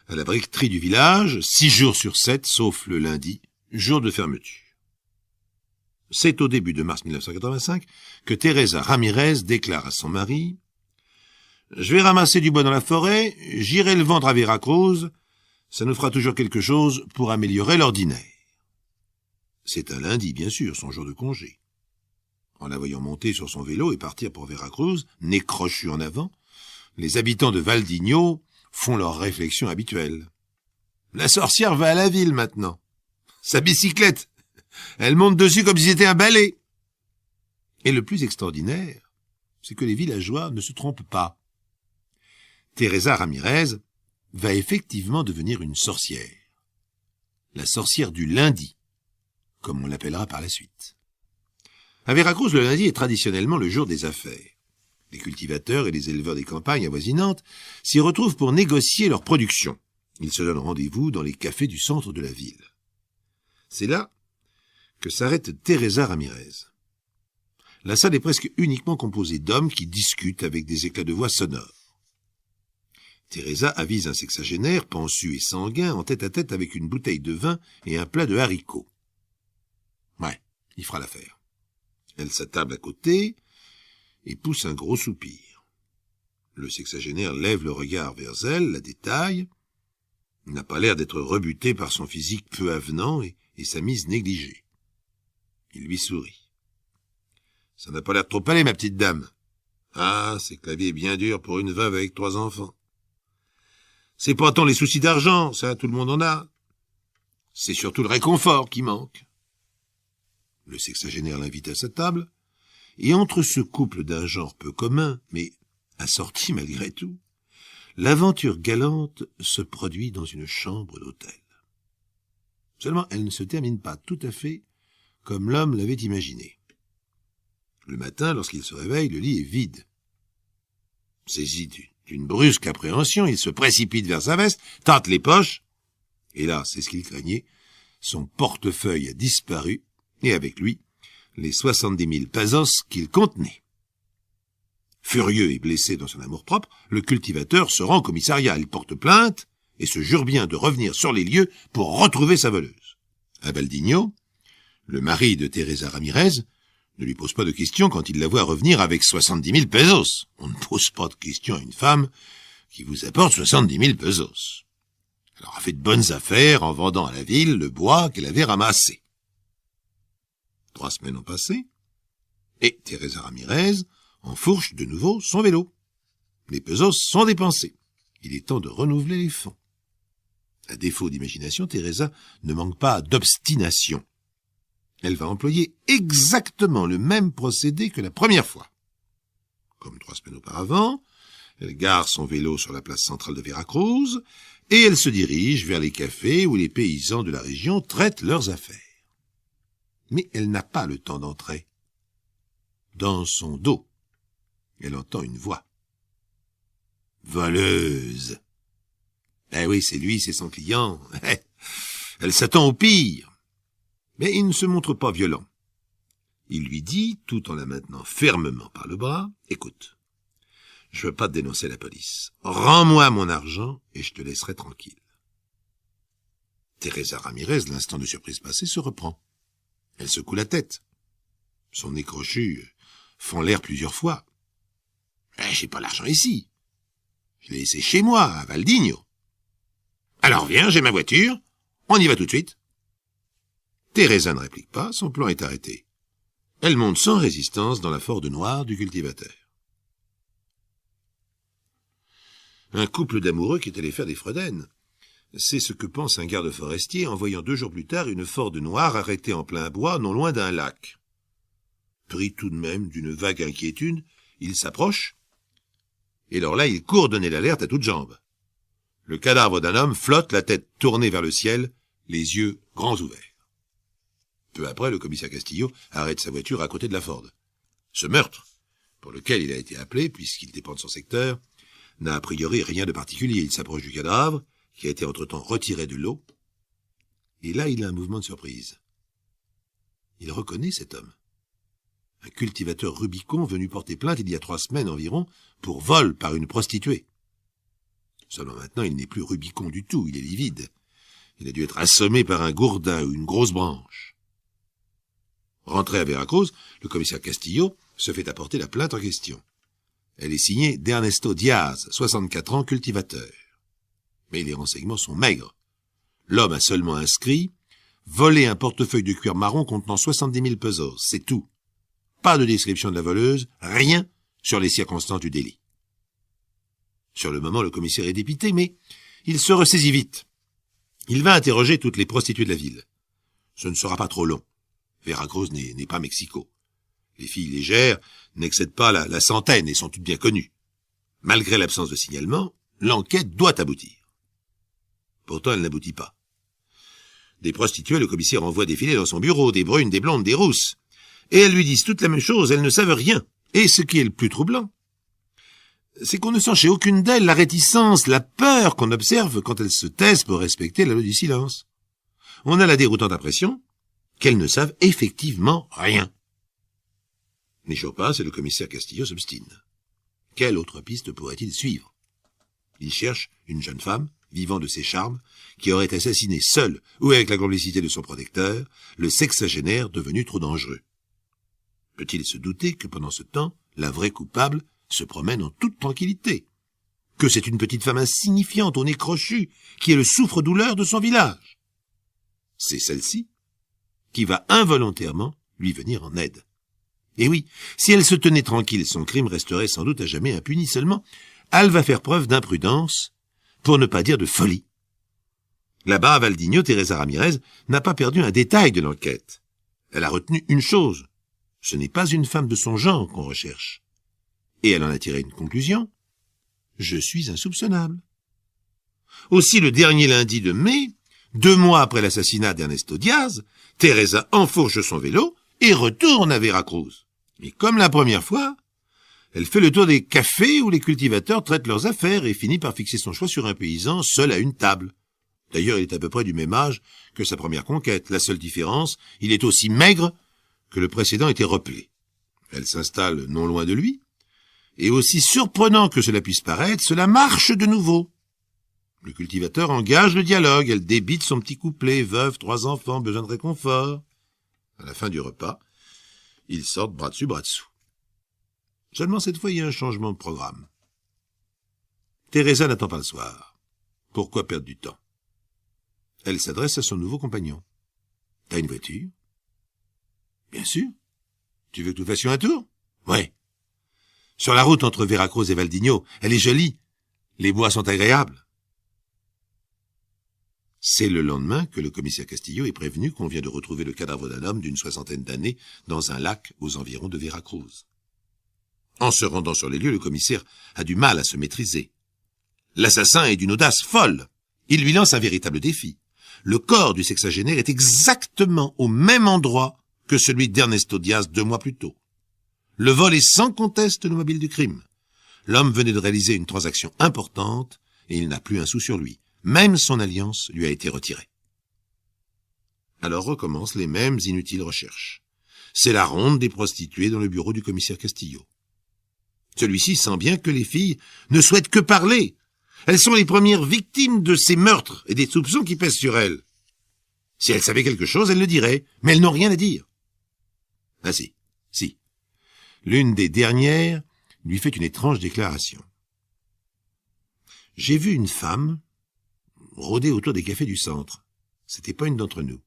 à la briqueterie du village, 6 jours sur 7, sauf le lundi, jour de fermeture. C'est au début de mars 1985 que Teresa Ramirez déclare à son mari « Je vais ramasser du bois dans la forêt, j'irai le vendre à Veracruz, ça nous fera toujours quelque chose pour améliorer l'ordinaire. » C'est un lundi, bien sûr, son jour de congé. En la voyant monter sur son vélo et partir pour Veracruz, nez crochu en avant, les habitants de Valdigno font leur réflexion habituelle. La sorcière va à la ville maintenant. Sa bicyclette, elle monte dessus comme si c'était un balai. Et le plus extraordinaire, c'est que les villageois ne se trompent pas. Teresa Ramirez va effectivement devenir une sorcière. La sorcière du lundi, comme on l'appellera par la suite. À Veracruz, le lundi est traditionnellement le jour des affaires. Les cultivateurs et les éleveurs des campagnes avoisinantes s'y retrouvent pour négocier leur production. Ils se donnent rendez-vous dans les cafés du centre de la ville. C'est là que s'arrête Teresa Ramirez. La salle est presque uniquement composée d'hommes qui discutent avec des éclats de voix sonores. Teresa avise un sexagénaire, pansu et sanguin, en tête-à-tête avec une bouteille de vin et un plat de haricots. Ouais, il fera l'affaire. Elle s'attable à côté et pousse un gros soupir. Le sexagénaire lève le regard vers elle, la détaille. Il n'a pas l'air d'être rebuté par son physique peu avenant et sa mise négligée. Il lui sourit. « Ça n'a pas l'air trop allé, ma petite dame. Ah, c'est que la vie est bien dure pour une veuve avec 3 enfants. C'est pas tant les soucis d'argent, ça, tout le monde en a. C'est surtout le réconfort qui manque. » Le sexagénaire l'invite à sa table, et entre ce couple d'un genre peu commun, mais assorti malgré tout, l'aventure galante se produit dans une chambre d'hôtel. Seulement, elle ne se termine pas tout à fait comme l'homme l'avait imaginé. Le matin, lorsqu'il se réveille, le lit est vide. Saisi d'une brusque appréhension, il se précipite vers sa veste, tâte les poches, et là, c'est ce qu'il craignait, son portefeuille a disparu, et avec lui, les 70 000 pesos qu'il contenait. Furieux et blessé dans son amour-propre, le cultivateur se rend au commissariat, il porte plainte et se jure bien de revenir sur les lieux pour retrouver sa voleuse. À Valdigno, le mari de Teresa Ramirez ne lui pose pas de questions quand il la voit revenir avec 70 000 pesos. On ne pose pas de questions à une femme qui vous apporte 70 000 pesos. Elle aura fait de bonnes affaires en vendant à la ville le bois qu'elle avait ramassé. 3 semaines ont passé, et Teresa Ramirez enfourche de nouveau son vélo. Les pesos sont dépensés. Il est temps de renouveler les fonds. À défaut d'imagination, Teresa ne manque pas d'obstination. Elle va employer exactement le même procédé que la première fois. Comme 3 semaines auparavant, elle gare son vélo sur la place centrale de Veracruz, et elle se dirige vers les cafés où les paysans de la région traitent leurs affaires. Mais elle n'a pas le temps d'entrer. Dans son dos, elle entend une voix. « Voleuse !» Eh oui, c'est lui, c'est son client. Elle s'attend au pire. Mais il ne se montre pas violent. Il lui dit, tout en la maintenant fermement par le bras, « Écoute, je veux pas te dénoncer à la police. Rends-moi mon argent et je te laisserai tranquille. » Teresa Ramirez, l'instant de surprise passé, se reprend. Elle secoue la tête. Son nez crochu fend l'air plusieurs fois. « J'ai pas l'argent ici. Je l'ai laissé chez moi, à Valdigno. »« Alors viens, j'ai ma voiture. On y va tout de suite. » Teresa ne réplique pas, son plan est arrêté. Elle monte sans résistance dans la Ford noire du cultivateur. Un couple d'amoureux qui est allé faire des fredaines. C'est ce que pense un garde forestier en voyant 2 jours plus tard une Ford noire arrêtée en plein bois non loin d'un lac. Pris tout de même d'une vague inquiétude, il s'approche, et alors là il court donner l'alerte à toutes jambes. Le cadavre d'un homme flotte, la tête tournée vers le ciel, les yeux grands ouverts. Peu après, le commissaire Castillo arrête sa voiture à côté de la Ford. Ce meurtre, pour lequel il a été appelé, puisqu'il dépend de son secteur, n'a a priori rien de particulier. Il s'approche du cadavre, qui a été entre-temps retiré de l'eau, et là il a un mouvement de surprise. Il reconnaît cet homme. un cultivateur Rubicon venu porter plainte il y a 3 semaines environ pour vol par une prostituée. Seulement maintenant, il n'est plus Rubicon du tout, il est livide. Il a dû être assommé par un gourdin ou une grosse branche. Rentré à Veracruz, le commissaire Castillo se fait apporter la plainte en question. Elle est signée d'Ernesto Diaz, 64 ans, cultivateur. Mais les renseignements sont maigres. L'homme a seulement inscrit « voler un portefeuille de cuir marron contenant 70 000 pesos », c'est tout. Pas de description de la voleuse, rien sur les circonstances du délit. Sur le moment, le commissaire est dépité, mais il se ressaisit vite. Il va interroger toutes les prostituées de la ville. Ce ne sera pas trop long. Veracruz n'est pas Mexico. Les filles légères n'excèdent pas la centaine et sont toutes bien connues. Malgré l'absence de signalement, l'enquête doit aboutir. Pourtant, elle n'aboutit pas. Des prostituées, le commissaire envoie défiler dans son bureau, des brunes, des blondes, des rousses. Et elles lui disent toutes la même chose, elles ne savent rien. Et ce qui est le plus troublant, c'est qu'on ne sent chez aucune d'elles la réticence, la peur qu'on observe quand elles se taisent pour respecter la loi du silence. On a la déroutante impression qu'elles ne savent effectivement rien. Les jours passent et le commissaire Castillo s'obstine. Quelle autre piste pourrait-il suivre? Il cherche une jeune femme, vivant de ses charmes, qui aurait assassiné seule ou avec la complicité de son protecteur, le sexagénaire devenu trop dangereux. Peut-il se douter que pendant ce temps, la vraie coupable se promène en toute tranquillité? Que c'est une petite femme insignifiante au nez crochu, qui est le souffre-douleur de son village? C'est celle-ci qui va involontairement lui venir en aide. Et oui, si elle se tenait tranquille, son crime resterait sans doute à jamais impuni. Seulement, elle va faire preuve d'imprudence, pour ne pas dire de folie. Là-bas, à Valdigno, Teresa Ramirez n'a pas perdu un détail de l'enquête. Elle a retenu une chose. Ce n'est pas une femme de son genre qu'on recherche. Et elle en a tiré une conclusion. Je suis insoupçonnable. Aussi, le dernier lundi de mai, 2 mois après l'assassinat d'Ernesto Diaz, Teresa enfourche son vélo et retourne à Veracruz. Mais comme la première fois, elle fait le tour des cafés où les cultivateurs traitent leurs affaires et finit par fixer son choix sur un paysan seul à une table. D'ailleurs, il est à peu près du même âge que sa première conquête. La seule différence, il est aussi maigre que le précédent était repelé. Elle s'installe non loin de lui, et aussi surprenant que cela puisse paraître, cela marche de nouveau. Le cultivateur engage le dialogue, elle débite son petit couplet, veuve, 3 enfants, besoin de réconfort. À la fin du repas, ils sortent bras dessus, bras dessous. Seulement cette fois, il y a un changement de programme. Teresa n'attend pas le soir. Pourquoi perdre du temps? Elle s'adresse à son nouveau compagnon. « T'as une voiture ?»« Bien sûr. Tu veux que nous fassions un tour ?»« Ouais. Sur la route entre Veracruz et Valdigno, elle est jolie. Les bois sont agréables. » C'est le lendemain que le commissaire Castillo est prévenu qu'on vient de retrouver le cadavre d'un homme d'une 60aine d'années dans un lac aux environs de Veracruz. En se rendant sur les lieux, le commissaire a du mal à se maîtriser. L'assassin est d'une audace folle. Il lui lance un véritable défi. Le corps du sexagénaire est exactement au même endroit que celui d'Ernesto Diaz 2 mois plus tôt. Le vol est sans conteste le mobile du crime. L'homme venait de réaliser une transaction importante et il n'a plus un sou sur lui. Même son alliance lui a été retirée. Alors recommencent les mêmes inutiles recherches. C'est la ronde des prostituées dans le bureau du commissaire Castillo. Celui-ci sent bien que les filles ne souhaitent que parler. Elles sont les premières victimes de ces meurtres et des soupçons qui pèsent sur elles. Si elles savaient quelque chose, elles le diraient, mais elles n'ont rien à dire. Ah si. L'une des dernières lui fait une étrange déclaration. J'ai vu une femme rôder autour des cafés du centre. C'était pas une d'entre nous.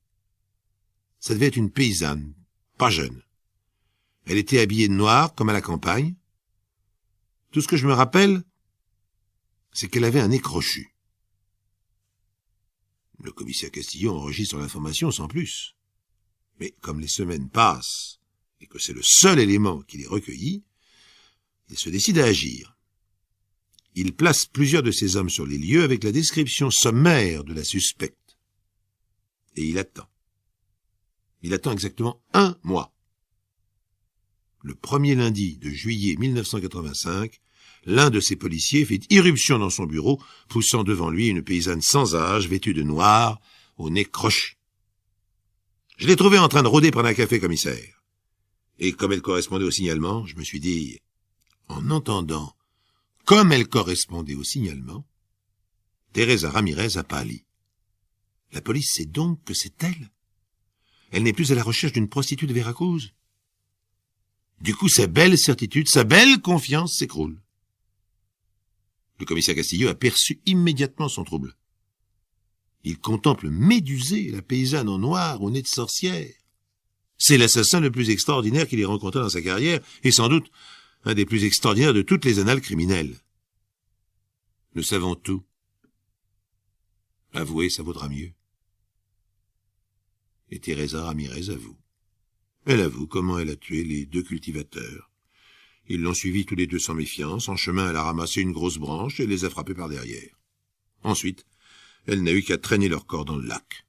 Ça devait être une paysanne, pas jeune. Elle était habillée de noir, comme à la campagne. Tout ce que je me rappelle, c'est qu'elle avait un nez crochu. Le commissaire Castillo enregistre l'information sans plus. Mais comme les semaines passent, et que c'est le seul élément qu'il ait recueilli, il se décide à agir. Il place plusieurs de ses hommes sur les lieux avec la description sommaire de la suspecte. Et il attend. Il attend exactement 1 mois. Le 1er lundi de juillet 1985, l'un de ses policiers fait irruption dans son bureau, poussant devant lui une paysanne sans âge, vêtue de noir, au nez crochu. « Je l'ai trouvée en train de rôder près d'un café, commissaire. Et comme elle correspondait au signalement, je me suis dit, en entendant comme elle correspondait au signalement, Teresa Ramirez a pâli. La police sait donc que c'est elle. Elle n'est plus à la recherche d'une prostituée de Veracruz. Du coup, sa belle certitude, sa belle confiance s'écroule. Le commissaire Castillo a perçu immédiatement son trouble. Il contemple médusé la paysanne en noir au nez de sorcière. C'est l'assassin le plus extraordinaire qu'il ait rencontré dans sa carrière, et sans doute un des plus extraordinaires de toutes les annales criminelles. Nous savons tout. Avouez, ça vaudra mieux. Et Teresa Ramirez avoue. Elle avoue comment elle a tué les 2 cultivateurs. Ils l'ont suivi tous les 2 sans méfiance. En chemin, elle a ramassé une grosse branche et les a frappés par derrière. Ensuite, elle n'a eu qu'à traîner leur corps dans le lac.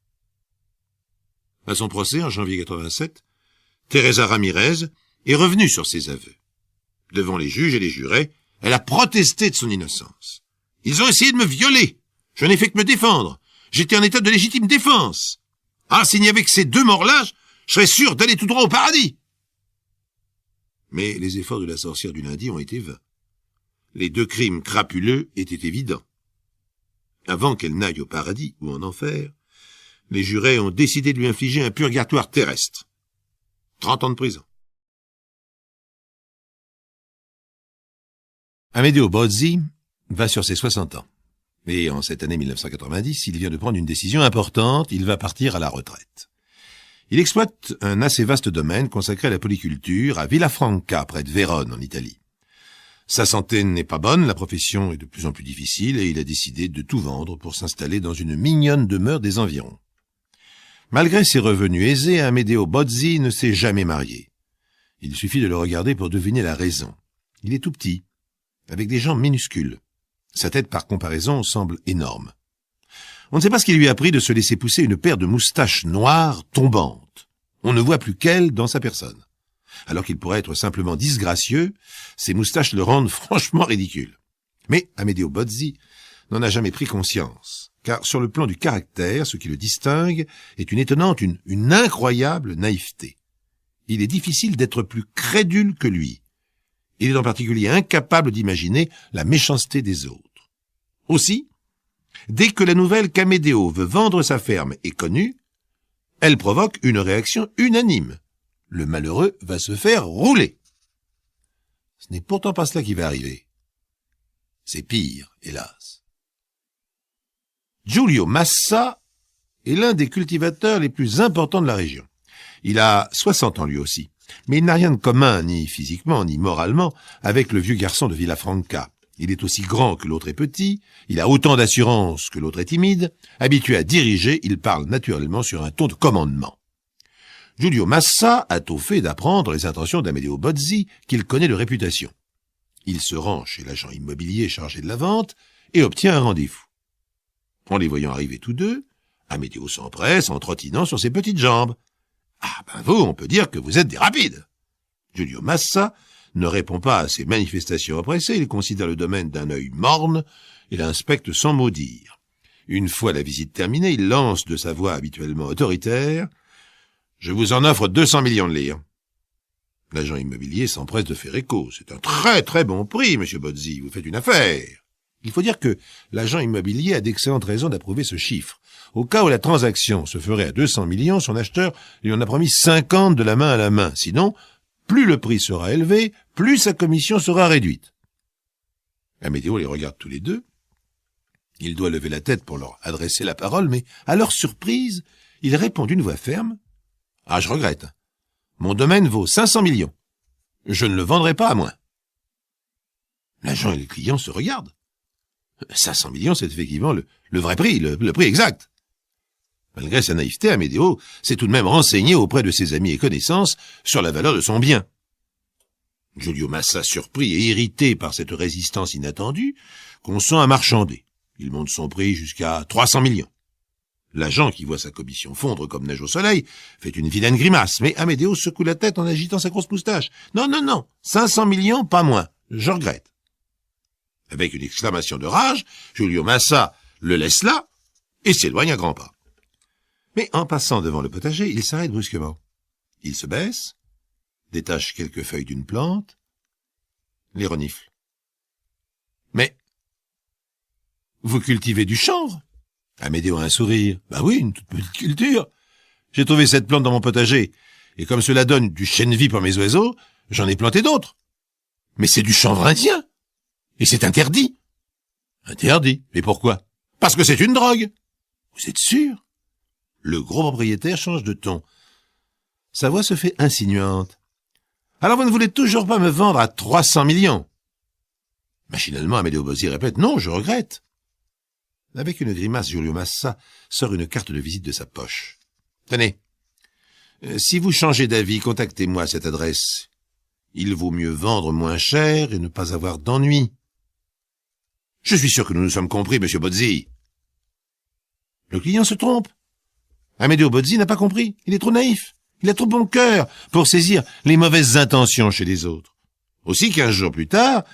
À son procès, en janvier 87, Teresa Ramirez est revenue sur ses aveux. Devant les juges et les jurés, elle a protesté de son innocence. « Ils ont essayé de me violer. Je n'ai fait que me défendre. J'étais en état de légitime défense. Ah, s'il n'y avait que ces 2 morts-là, je serais sûr d'aller tout droit au paradis. » Mais les efforts de la sorcière du lundi ont été vains. Les 2 crimes crapuleux étaient évidents. Avant qu'elle n'aille au paradis ou en enfer, les jurés ont décidé de lui infliger un purgatoire terrestre. 30 ans de prison. Amedeo Bozzi va sur ses 60 ans. Et en cette année 1990, il vient de prendre une décision importante, il va partir à la retraite. Il exploite un assez vaste domaine consacré à la polyculture à Villafranca, près de Vérone, en Italie. Sa santé n'est pas bonne, la profession est de plus en plus difficile et il a décidé de tout vendre pour s'installer dans une mignonne demeure des environs. Malgré ses revenus aisés, Amedeo Bozzi ne s'est jamais marié. Il suffit de le regarder pour deviner la raison. Il est tout petit, avec des jambes minuscules. Sa tête, par comparaison, semble énorme. On ne sait pas ce qui lui a pris de se laisser pousser une paire de moustaches noires tombantes. On ne voit plus qu'elle dans sa personne. Alors qu'il pourrait être simplement disgracieux, ses moustaches le rendent franchement ridicule. Mais Amedeo Bozzi n'en a jamais pris conscience, car sur le plan du caractère, ce qui le distingue est une étonnante, une incroyable naïveté. Il est difficile d'être plus crédule que lui. Il est en particulier incapable d'imaginer la méchanceté des autres. Aussi, dès que la nouvelle qu'Amedeo veut vendre sa ferme est connue, elle provoque une réaction unanime. Le malheureux va se faire rouler. Ce n'est pourtant pas cela qui va arriver. C'est pire, hélas. Giulio Massa est l'un des cultivateurs les plus importants de la région. Il a 60 ans lui aussi, mais il n'a rien de commun, ni physiquement, ni moralement, avec le vieux garçon de Villafranca. Il est aussi grand que l'autre est petit, il a autant d'assurance que l'autre est timide, habitué à diriger, il parle naturellement sur un ton de commandement. Giulio Massa a tôt fait d'apprendre les intentions d'Amedeo Bozzi, qu'il connaît de réputation. Il se rend chez l'agent immobilier chargé de la vente et obtient un rendez-vous. En les voyant arriver tous deux, Amedeo s'empresse en trottinant sur ses petites jambes. « Ah ben vous, on peut dire que vous êtes des rapides !» Giulio Massa ne répond pas à ces manifestations oppressées, il considère le domaine d'un œil morne et l'inspecte sans mot dire. Une fois la visite terminée, il lance de sa voix habituellement autoritaire « Je vous en offre 200 millions de lire. » L'agent immobilier s'empresse de faire écho. « C'est un très très bon prix, monsieur Bozzi, vous faites une affaire. » Il faut dire que l'agent immobilier a d'excellentes raisons d'approuver ce chiffre. Au cas où la transaction se ferait à 200 millions, son acheteur lui en a promis 50 de la main à la main. Sinon, plus le prix sera élevé, plus sa commission sera réduite. Amedeo les regarde tous les deux. Il doit lever la tête pour leur adresser la parole, mais à leur surprise, il répond d'une voix ferme. « Ah, je regrette. Mon domaine vaut 500 millions. Je ne le vendrai pas à moins. » L'agent et le client se regardent. 500 millions, c'est effectivement le vrai prix, le prix exact. Malgré sa naïveté, Amedeo s'est tout de même renseigné auprès de ses amis et connaissances sur la valeur de son bien. Giulio Massa, surpris et irrité par cette résistance inattendue, consent à marchander. Il monte son prix jusqu'à 300 millions. L'agent, qui voit sa commission fondre comme neige au soleil, fait une vilaine grimace, mais Amedeo secoue la tête en agitant sa grosse moustache. « Non, non, non, 500 millions, pas moins, je regrette. » Avec une exclamation de rage, Giulio Massa le laisse là et s'éloigne à grands pas. Mais en passant devant le potager, il s'arrête brusquement. Il se baisse détache quelques feuilles d'une plante, les renifle. Mais vous cultivez du chanvre? Amédéo a un sourire. Bah oui, une toute petite culture. J'ai trouvé cette plante dans mon potager, et comme cela donne du chènevis pour mes oiseaux, j'en ai planté d'autres. Mais c'est du chanvre indien, et c'est interdit. Interdit? Mais pourquoi? Parce que c'est une drogue. Vous êtes sûr? Le gros propriétaire change de ton. Sa voix se fait insinuante. Alors vous ne voulez toujours pas me vendre à 300 millions? Machinalement, Amédéo Bozzi répète, non, je regrette. Avec une grimace, Giulio Massa sort une carte de visite de sa poche. Tenez, si vous changez d'avis, contactez-moi à cette adresse. Il vaut mieux vendre moins cher et ne pas avoir d'ennui. Je suis sûr que nous nous sommes compris, monsieur Bozzi. Le client se trompe. Amédéo Bozzi n'a pas compris. Il est trop naïf. Il a trop bon cœur pour saisir les mauvaises intentions chez les autres. Aussi, 15 jours plus tard,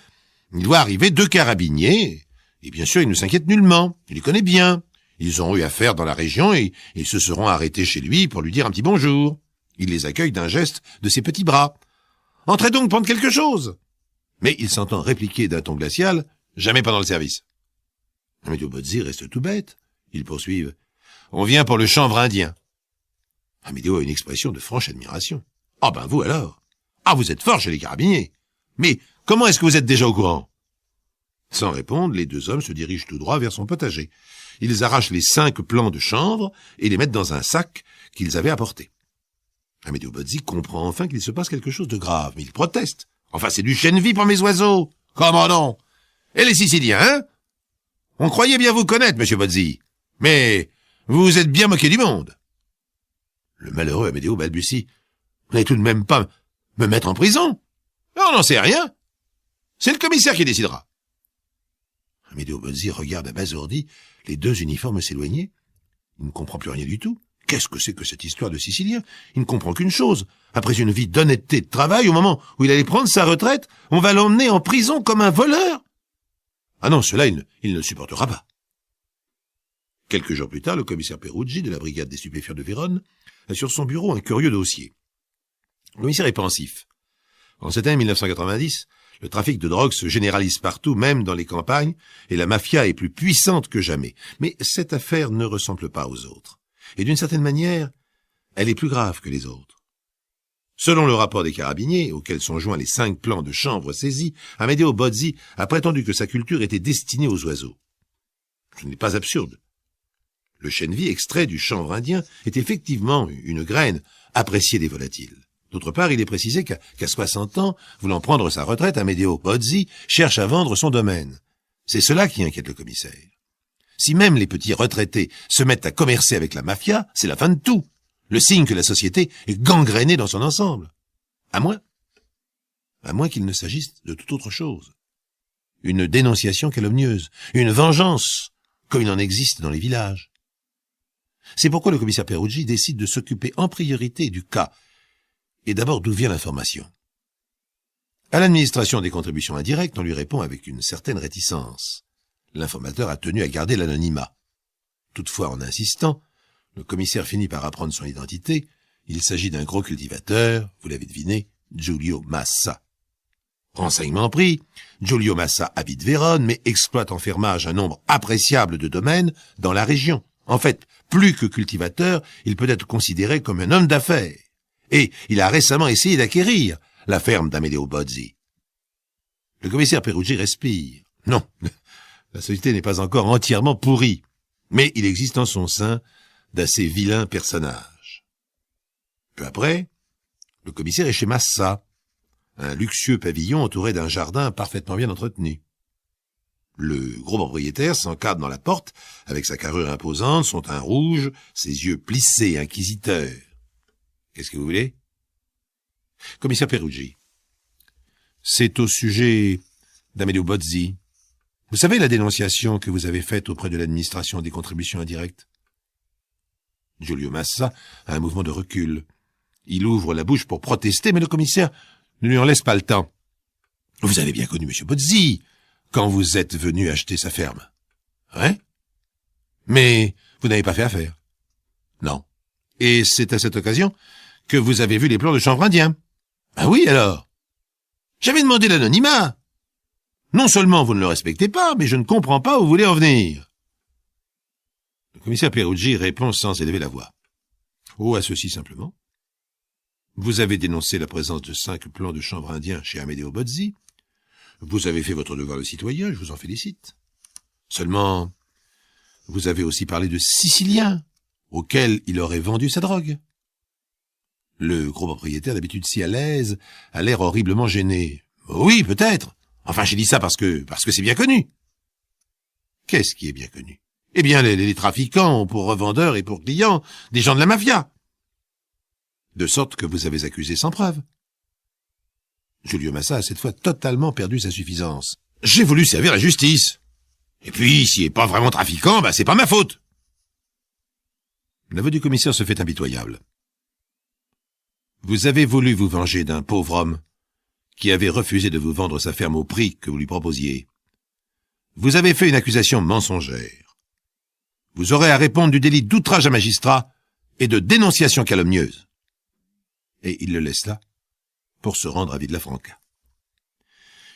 il doit arriver 2 carabiniers. Et bien sûr, il ne s'inquiète nullement. Il les connaît bien. Ils ont eu affaire dans la région et ils se seront arrêtés chez lui pour lui dire un petit bonjour. Il les accueille d'un geste de ses petits bras. « Entrez donc prendre quelque chose !» Mais il s'entend répliquer d'un ton glacial, « Jamais pendant le service. » Amédéo Bozzi reste tout bête. Ils poursuivent, « On vient pour le chanvre indien. » Amédéo a une expression de franche admiration. « Ah ben vous alors ! Ah vous êtes fort chez les carabiniers. Mais comment est-ce que vous êtes déjà au courant ?» Sans répondre, les 2 hommes se dirigent tout droit vers son potager. Ils arrachent les 5 plants de chanvre et les mettent dans un sac qu'ils avaient apporté. Amédéo Bozzi comprend enfin qu'il se passe quelque chose de grave, mais il proteste. « Enfin, c'est du chènevis pour mes oiseaux. Comment non? Et les Siciliens, hein? On croyait bien vous connaître, monsieur Bozzi. Mais vous vous êtes bien moqué du monde. » Le malheureux Amédéo balbutie. « Vous n'allez tout de même pas me mettre en prison? On n'en sait rien. C'est le commissaire qui décidera. » Amédéo Bozzi regarde abasourdi les 2 uniformes s'éloigner. Il ne comprend plus rien du tout. Qu'est-ce que c'est que cette histoire de Sicilien? Il ne comprend qu'une chose. Après une vie d'honnêteté et de travail, au moment où il allait prendre sa retraite, on va l'emmener en prison comme un voleur. Ah non, cela, il ne le supportera pas. Quelques jours plus tard, le commissaire Peruggi de la brigade des stupéfiants de Vérone a sur son bureau un curieux dossier. Le commissaire est pensif. En cette année 1990, le trafic de drogue se généralise partout, même dans les campagnes, et la mafia est plus puissante que jamais. Mais cette affaire ne ressemble pas aux autres. Et d'une certaine manière, elle est plus grave que les autres. Selon le rapport des carabiniers, auquel sont joints les 5 plants de chanvre saisis, Amédéo Bozzi a prétendu que sa culture était destinée aux oiseaux. Ce n'est pas absurde. Le chènevis extrait du chanvre indien est effectivement une graine appréciée des volatiles. D'autre part, il est précisé qu'à 60 ans, voulant prendre sa retraite, Amédéo Bozzi cherche à vendre son domaine. C'est cela qui inquiète le commissaire. Si même les petits retraités se mettent à commercer avec la mafia, c'est la fin de tout. Le signe que la société est gangrénée dans son ensemble. À moins qu'il ne s'agisse de toute autre chose. Une dénonciation calomnieuse, une vengeance, comme il en existe dans les villages. C'est pourquoi le commissaire Peruggi décide de s'occuper en priorité du cas. Et d'abord, d'où vient l'information? À l'administration des contributions indirectes, on lui répond avec une certaine réticence. L'informateur a tenu à garder l'anonymat. Toutefois, en insistant, le commissaire finit par apprendre son identité. Il s'agit d'un gros cultivateur, vous l'avez deviné, Giulio Massa. Renseignement pris, Giulio Massa habite Vérone, mais exploite en fermage un nombre appréciable de domaines dans la région. En fait, plus que cultivateur, il peut être considéré comme un homme d'affaires. Et il a récemment essayé d'acquérir la ferme d'Amédéo Bozzi. Le commissaire Peruggi respire. Non, la société n'est pas encore entièrement pourrie, mais il existe en son sein d'assez vilains personnages. Peu après, le commissaire est chez Massa, un luxueux pavillon entouré d'un jardin parfaitement bien entretenu. Le gros propriétaire s'encadre dans la porte avec sa carrure imposante, son teint rouge, ses yeux plissés inquisiteurs. Qu'est-ce que vous voulez? Commissaire Peruggi. C'est au sujet d'Amédéo Bozzi. Vous savez la dénonciation que vous avez faite auprès de l'administration des contributions indirectes? Giulio Massa a un mouvement de recul. Il ouvre la bouche pour protester, mais le commissaire ne lui en laisse pas le temps. Vous avez bien connu M. Bozzi quand vous êtes venu acheter sa ferme. Hein? Mais vous n'avez pas fait affaire. Non. Et c'est à cette occasion que vous avez vu les plans de chanvre indien. Ah oui, alors? J'avais demandé l'anonymat. Non seulement vous ne le respectez pas, mais je ne comprends pas où vous voulez en venir. Le commissaire Peruggi répond sans élever la voix. Oh, à ceci simplement. Vous avez dénoncé la présence de 5 plans de chanvre indien chez Amedeo Bozzi. Vous avez fait votre devoir de citoyen, je vous en félicite. Seulement, vous avez aussi parlé de Siciliens, auxquels il aurait vendu sa drogue. Le gros propriétaire, d'habitude si à l'aise, a l'air horriblement gêné. Oui, peut-être. Enfin, j'ai dit ça parce que c'est bien connu. Qu'est-ce qui est bien connu? Eh bien, les trafiquants ont pour revendeurs et pour clients des gens de la mafia. De sorte que vous avez accusé sans preuve. Giulio Massa a cette fois totalement perdu sa suffisance. J'ai voulu servir la justice. Et puis, s'il n'est pas vraiment trafiquant, c'est pas ma faute. L'aveu du commissaire se fait impitoyable. Vous avez voulu vous venger d'un pauvre homme qui avait refusé de vous vendre sa ferme au prix que vous lui proposiez. Vous avez fait une accusation mensongère. Vous aurez à répondre du délit d'outrage à magistrat et de dénonciation calomnieuse. Et il le laisse là pour se rendre à Villafranca.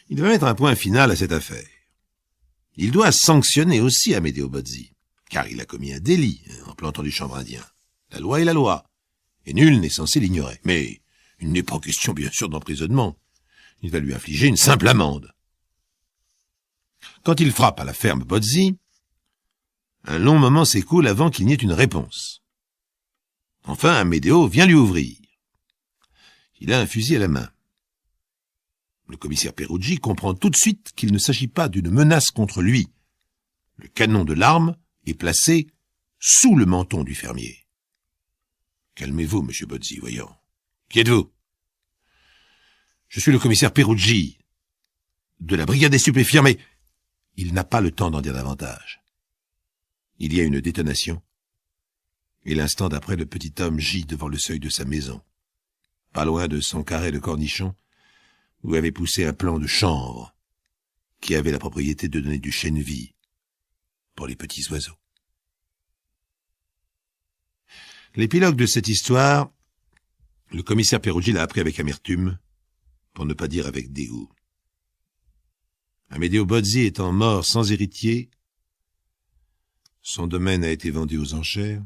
Il va mettre un point final à cette affaire. Il doit sanctionner aussi Amedeo Bozzi, car il a commis un délit en plantant du chanvre indien. La loi est la loi, et nul n'est censé l'ignorer. Mais il n'est pas question, bien sûr, d'emprisonnement. Il va lui infliger une simple amende. Quand il frappe à la ferme Bozzi, un long moment s'écoule avant qu'il n'y ait une réponse. Enfin, Amedeo vient lui ouvrir. Il a un fusil à la main. Le commissaire Peruggi comprend tout de suite qu'il ne s'agit pas d'une menace contre lui. Le canon de l'arme est placé sous le menton du fermier. « Calmez-vous, monsieur Bozzi, voyons. Qui êtes-vous » ? « Je suis le commissaire Peruggi, de la brigade des stupéfiants, mais il n'a pas le temps d'en dire davantage. Il y a une détonation, et l'instant d'après, le petit homme gît devant le seuil de sa maison, pas loin de son carré de cornichons, où avait poussé un plant de chanvre, qui avait la propriété de donner du chènevis pour les petits oiseaux. L'épilogue de cette histoire, le commissaire Peruggi l'a appris avec amertume, pour ne pas dire avec dégoût. Amedeo Bozzi étant mort sans héritier, son domaine a été vendu aux enchères,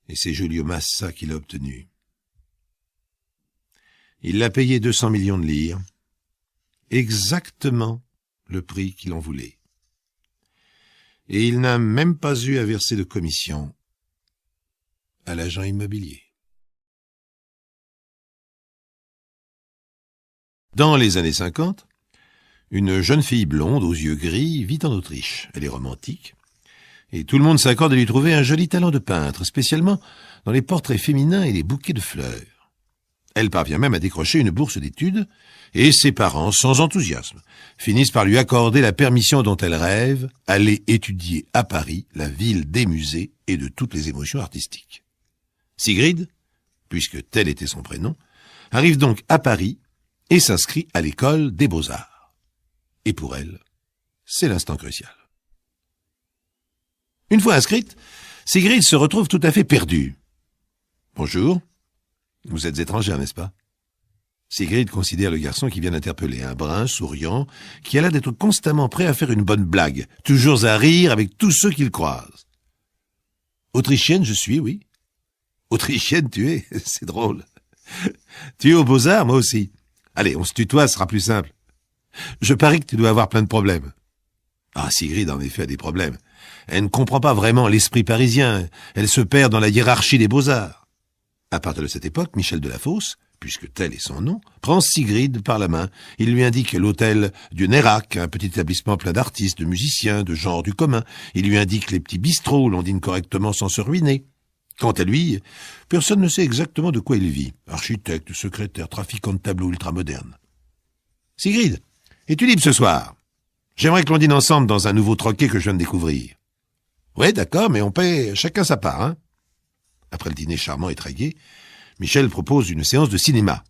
et c'est Giulio Massa qui l'a obtenu. Il l'a payé 200 millions de lire, exactement le prix qu'il en voulait. Et il n'a même pas eu à verser de commission à l'agent immobilier. Dans les années 50, une jeune fille blonde aux yeux gris vit en Autriche. Elle est romantique, et tout le monde s'accorde à lui trouver un joli talent de peintre, spécialement dans les portraits féminins et les bouquets de fleurs. Elle parvient même à décrocher une bourse d'études, et ses parents, sans enthousiasme, finissent par lui accorder la permission dont elle rêve, aller étudier à Paris, la ville des musées et de toutes les émotions artistiques. Sigrid, puisque tel était son prénom, arrive donc à Paris et s'inscrit à l'école des Beaux-Arts. Et pour elle, c'est l'instant crucial. Une fois inscrite, Sigrid se retrouve tout à fait perdue. « Bonjour, vous êtes étrangère, n'est-ce pas ?» Sigrid considère le garçon qui vient d'interpeller, un brun, souriant, qui a l'air d'être constamment prêt à faire une bonne blague, toujours à rire avec tous ceux qu'il croise. « Autrichienne, je suis, oui. »« Autrichienne, tu es, c'est drôle. Tu es aux Beaux-Arts, moi aussi. Allez, on se tutoie, ce sera plus simple. Je parie que tu dois avoir plein de problèmes. » Ah, Sigrid, en effet, a des problèmes. Elle ne comprend pas vraiment l'esprit parisien. Elle se perd dans la hiérarchie des Beaux-Arts. À partir de cette époque, Michel Delafosse, puisque tel est son nom, prend Sigrid par la main. Il lui indique l'hôtel du Nérac, un petit établissement plein d'artistes, de musiciens, de genre du commun. Il lui indique les petits bistrots où l'on dîne correctement sans se ruiner. Quant à lui, personne ne sait exactement de quoi il vit. Architecte, secrétaire, trafiquant de tableaux ultramodernes. « Sigrid, es-tu libre ce soir ? J'aimerais que l'on dîne ensemble dans un nouveau troquet que je viens de découvrir. »« Ouais, d'accord, mais on paie chacun sa part, hein ?» Après le dîner charmant et très gai, Michel propose une séance de cinéma.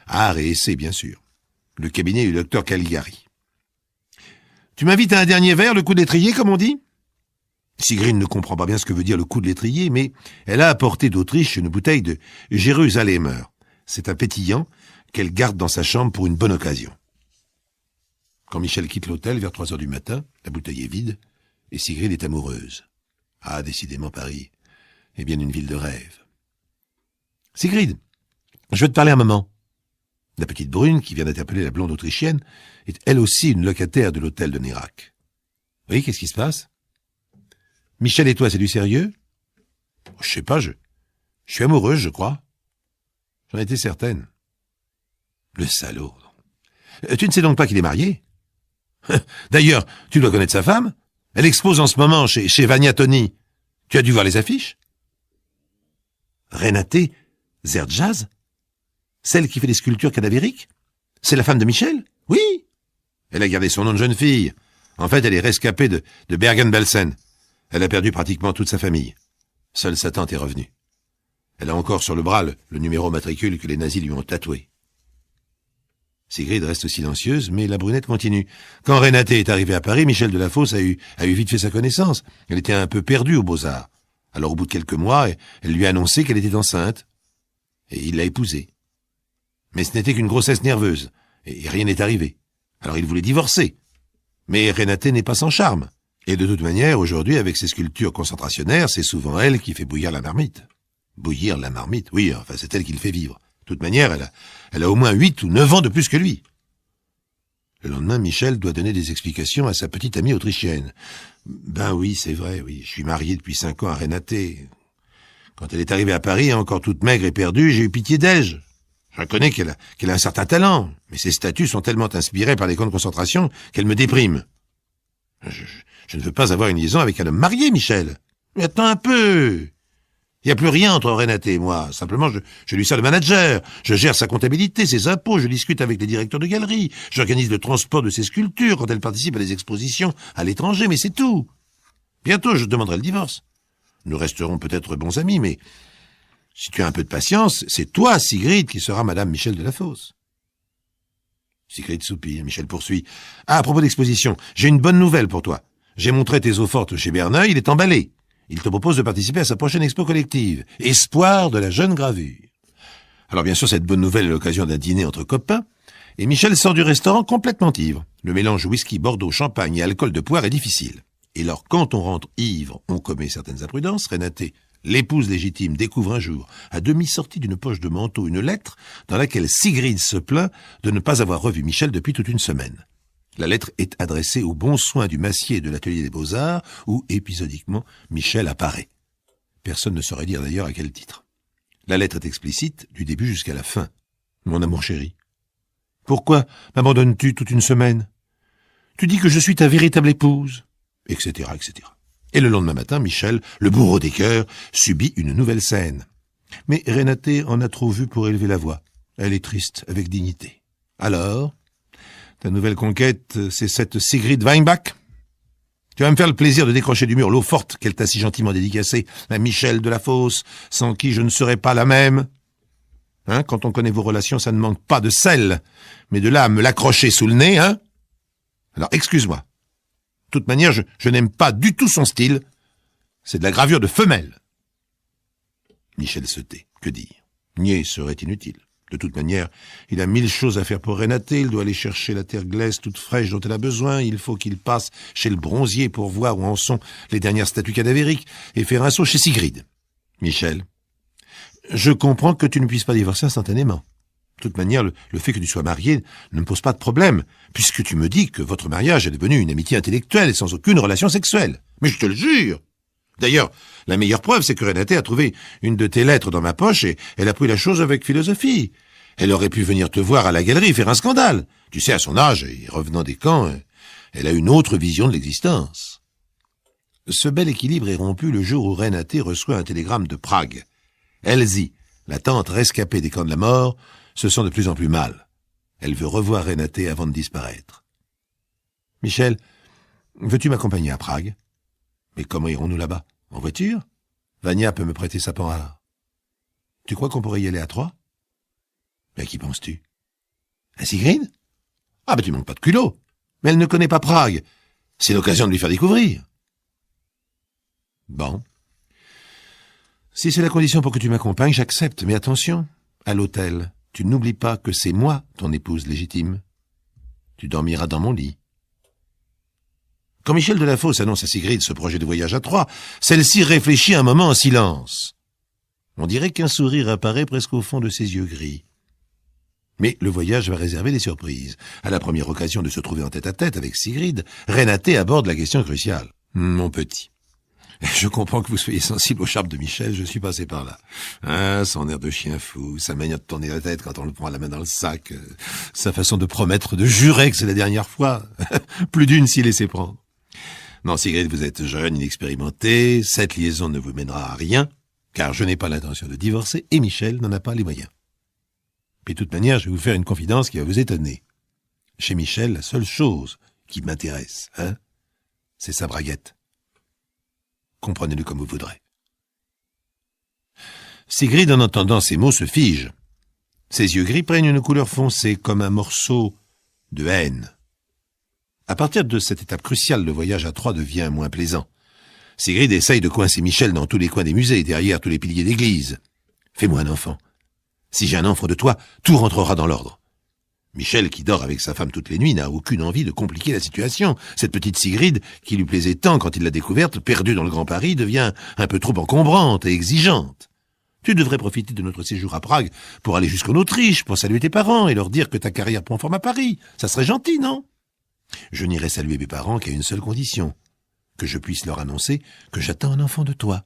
Art et essai, bien sûr. Le cabinet du docteur Caligari. « Tu m'invites à un dernier verre, le coup d'étrier, comme on dit ?» Sigrid ne comprend pas bien ce que veut dire le coup de l'étrier, mais elle a apporté d'Autriche une bouteille de Jerusalemer. C'est un pétillant qu'elle garde dans sa chambre pour une bonne occasion. Quand Michel quitte l'hôtel vers 3 heures du matin, la bouteille est vide et Sigrid est amoureuse. Ah, décidément Paris est bien une ville de rêve. Sigrid, je veux te parler un moment. La petite brune, qui vient d'interpeller la blonde autrichienne, est elle aussi une locataire de l'hôtel de Nérac. Oui, qu'est-ce qui se passe? Michel et toi, c'est du sérieux? Je sais pas, je suis amoureuse, je crois. J'en étais certaine. Le salaud. Tu ne sais donc pas qu'il est marié? D'ailleurs, tu dois connaître sa femme. Elle expose en ce moment chez Vania Toni. Tu as dû voir les affiches? Renate Zerdjaz? Celle qui fait les sculptures cadavériques? C'est la femme de Michel? Oui. Elle a gardé son nom de jeune fille. En fait, elle est rescapée de Bergen-Belsen. Elle a perdu pratiquement toute sa famille. Seule sa tante est revenue. Elle a encore sur le bras le numéro matricule que les nazis lui ont tatoué. Sigrid reste silencieuse, mais la brunette continue. Quand Renate est arrivée à Paris, Michel Delafosse a eu vite fait sa connaissance. Elle était un peu perdue aux Beaux-Arts. Alors au bout de quelques mois, elle lui a annoncé qu'elle était enceinte. Et il l'a épousée. Mais ce n'était qu'une grossesse nerveuse, et rien n'est arrivé. Alors il voulait divorcer. Mais Renate n'est pas sans charme. Et de toute manière, aujourd'hui, avec ses sculptures concentrationnaires, c'est souvent elle qui fait bouillir la marmite. Bouillir la marmite? Oui, enfin, c'est elle qui le fait vivre. De toute manière, elle a au moins 8 ou 9 ans de plus que lui. Le lendemain, Michel doit donner des explications à sa petite amie autrichienne. Ben oui, c'est vrai, oui, je suis marié depuis 5 ans à Renate. Quand elle est arrivée à Paris, encore toute maigre et perdue, j'ai eu pitié d'elle. Je reconnais qu'elle a un certain talent, mais ses statuts sont tellement inspirés par les camps de concentration qu'elle me déprime. Je ne veux pas avoir une liaison avec un homme marié, Michel. Mais attends un peu. Il n'y a plus rien entre Renate et moi. Simplement, je lui sers le manager. Je gère sa comptabilité, ses impôts. Je discute avec les directeurs de galeries. J'organise le transport de ses sculptures quand elle participe à des expositions à l'étranger, mais c'est tout. Bientôt, je demanderai le divorce. Nous resterons peut-être bons amis, mais si tu as un peu de patience, c'est toi, Sigrid, qui sera Madame Michel Delafosse. Sigrid soupire. Michel poursuit. Ah, à propos d'exposition, j'ai une bonne nouvelle pour toi. J'ai montré tes eaux-fortes chez Berneuil, il est emballé. Il te propose de participer à sa prochaine expo collective, Espoir de la jeune gravure. Alors bien sûr, cette bonne nouvelle est l'occasion d'un dîner entre copains, et Michel sort du restaurant complètement ivre. Le mélange whisky, Bordeaux, champagne et alcool de poire est difficile. Et alors, quand on rentre ivre, on commet certaines imprudences. Renate, l'épouse légitime, découvre un jour, à demi sortie d'une poche de manteau, une lettre dans laquelle Sigrid se plaint de ne pas avoir revu Michel depuis toute une semaine. La lettre est adressée aux bons soins du massier de l'atelier des Beaux-Arts, où, épisodiquement, Michel apparaît. Personne ne saurait dire d'ailleurs à quel titre. La lettre est explicite, du début jusqu'à la fin. Mon amour chéri, pourquoi m'abandonnes-tu toute une semaine? Tu dis que je suis ta véritable épouse, etc., etc. Et le lendemain matin, Michel, le bourreau des cœurs, subit une nouvelle scène. Mais Renate en a trop vu pour élever la voix. Elle est triste, avec dignité. Alors, ta nouvelle conquête, c'est cette Sigrid Weinbach? Tu vas me faire le plaisir de décrocher du mur l'eau forte qu'elle t'a si gentiment dédicacée à Michel Delafosse, sans qui je ne serais pas la même. Hein, quand on connaît vos relations, ça ne manque pas de sel, mais de là à me l'accrocher sous le nez, hein? Alors, excuse-moi. De toute manière, je n'aime pas du tout son style. C'est de la gravure de femelle. Michel se tait. Que dire? Nier serait inutile. De toute manière, il a 1000 choses à faire pour Renate, il doit aller chercher la terre glaise toute fraîche dont elle a besoin, il faut qu'il passe chez le bronzier pour voir où en sont les dernières statues cadavériques, et faire un saut chez Sigrid. Michel, je comprends que tu ne puisses pas divorcer instantanément. De toute manière, le fait que tu sois marié ne me pose pas de problème, puisque tu me dis que votre mariage est devenu une amitié intellectuelle et sans aucune relation sexuelle. Mais je te le jure! D'ailleurs, la meilleure preuve, c'est que Renate a trouvé une de tes lettres dans ma poche et elle a pris la chose avec philosophie. Elle aurait pu venir te voir à la galerie et faire un scandale. Tu sais, à son âge, et revenant des camps, elle a une autre vision de l'existence. Ce bel équilibre est rompu le jour où Renate reçoit un télégramme de Prague. Elsie, la tante rescapée des camps de la mort, se sent de plus en plus mal. Elle veut revoir Renate avant de disparaître. « Michel, veux-tu m'accompagner à Prague ? » Mais comment irons-nous là-bas? En voiture? Vania peut me prêter sa panhard. Tu crois qu'on pourrait y aller à 3? Mais à qui penses-tu? À Sigrid? Ah ben tu manques pas de culot. Mais elle ne connaît pas Prague. C'est l'occasion de lui faire découvrir. Bon. Si c'est la condition pour que tu m'accompagnes, j'accepte. Mais attention, à l'hôtel, tu n'oublies pas que c'est moi ton épouse légitime. Tu dormiras dans mon lit. » Quand Michel Delafosse annonce à Sigrid ce projet de voyage à Troyes, celle-ci réfléchit un moment en silence. On dirait qu'un sourire apparaît presque au fond de ses yeux gris. Mais le voyage va réserver des surprises. À la première occasion de se trouver en tête-à-tête avec Sigrid, Renate aborde la question cruciale. « Mon petit, je comprends que vous soyez sensible aux charmes de Michel, je suis passé par là. Ah, son air de chien fou, sa manière de tourner la tête quand on le prend la main dans le sac, sa façon de promettre, de jurer que c'est la dernière fois, plus d'une s'y laissait prendre. Non, Sigrid, vous êtes jeune, inexpérimentée, cette liaison ne vous mènera à rien, car je n'ai pas l'intention de divorcer et Michel n'en a pas les moyens. Puis de toute manière, je vais vous faire une confidence qui va vous étonner. Chez Michel, la seule chose qui m'intéresse, c'est sa braguette. Comprenez-le comme vous voudrez. » Sigrid, en entendant ces mots, se fige. Ses yeux gris prennent une couleur foncée, comme un morceau de haine. À partir de cette étape cruciale, le voyage à Troyes devient moins plaisant. Sigrid essaye de coincer Michel dans tous les coins des musées, derrière tous les piliers d'église. « Fais-moi un enfant. Si j'ai un enfant de toi, tout rentrera dans l'ordre. » Michel, qui dort avec sa femme toutes les nuits, n'a aucune envie de compliquer la situation. Cette petite Sigrid, qui lui plaisait tant quand il l'a découverte, perdue dans le Grand Paris, devient un peu trop encombrante et exigeante. Tu devrais profiter de notre séjour à Prague pour aller jusqu'en Autriche, pour saluer tes parents et leur dire que ta carrière prend forme à Paris. Ça serait gentil, non ? Je n'irai saluer mes parents qu'à une seule condition, que je puisse leur annoncer que j'attends un enfant de toi.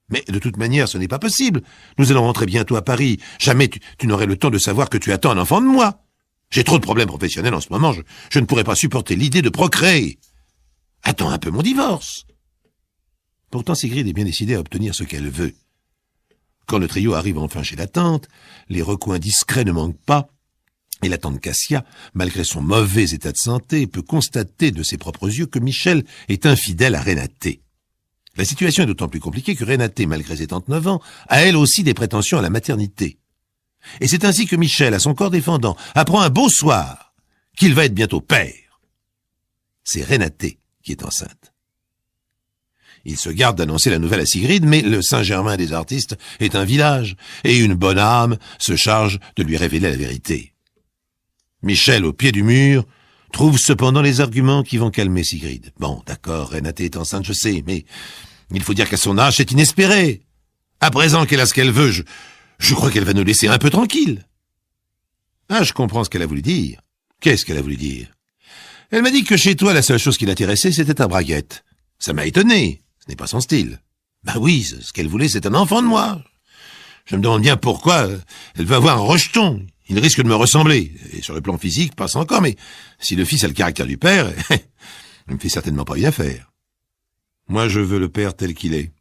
Mais de toute manière, ce n'est pas possible. Nous allons rentrer bientôt à Paris. Jamais tu n'aurais le temps de savoir que tu attends un enfant de moi. J'ai trop de problèmes professionnels en ce moment, je ne pourrais pas supporter l'idée de procréer. Attends un peu mon divorce. Pourtant, Sigrid est bien décidée à obtenir ce qu'elle veut. Quand le trio arrive enfin chez la tante, les recoins discrets ne manquent pas, et la tante Cassia, malgré son mauvais état de santé, peut constater de ses propres yeux que Michel est infidèle à Renate. La situation est d'autant plus compliquée que Renate, malgré ses 39 ans, a elle aussi des prétentions à la maternité. Et c'est ainsi que Michel, à son corps défendant, apprend un beau soir qu'il va être bientôt père. C'est Renate qui est enceinte. Il se garde d'annoncer la nouvelle à Sigrid, mais le Saint-Germain des artistes est un village, et une bonne âme se charge de lui révéler la vérité. Michel, au pied du mur, trouve cependant les arguments qui vont calmer Sigrid. Bon, d'accord, Renate est enceinte, je sais, mais il faut dire qu'à son âge, c'est inespéré. À présent qu'elle a ce qu'elle veut, je crois qu'elle va nous laisser un peu tranquilles. Ah, je comprends ce qu'elle a voulu dire. Qu'est-ce qu'elle a voulu dire? Elle m'a dit que chez toi, la seule chose qui l'intéressait, c'était ta braguette. Ça m'a étonné. Ce n'est pas son style. Ben oui, ce qu'elle voulait, c'est un enfant de moi. Je me demande bien pourquoi elle veut avoir un rejeton. Il risque de me ressembler. Et sur le plan physique, passe encore, mais si le fils a le caractère du père, il me fait certainement pas une affaire. Moi, je veux le père tel qu'il est.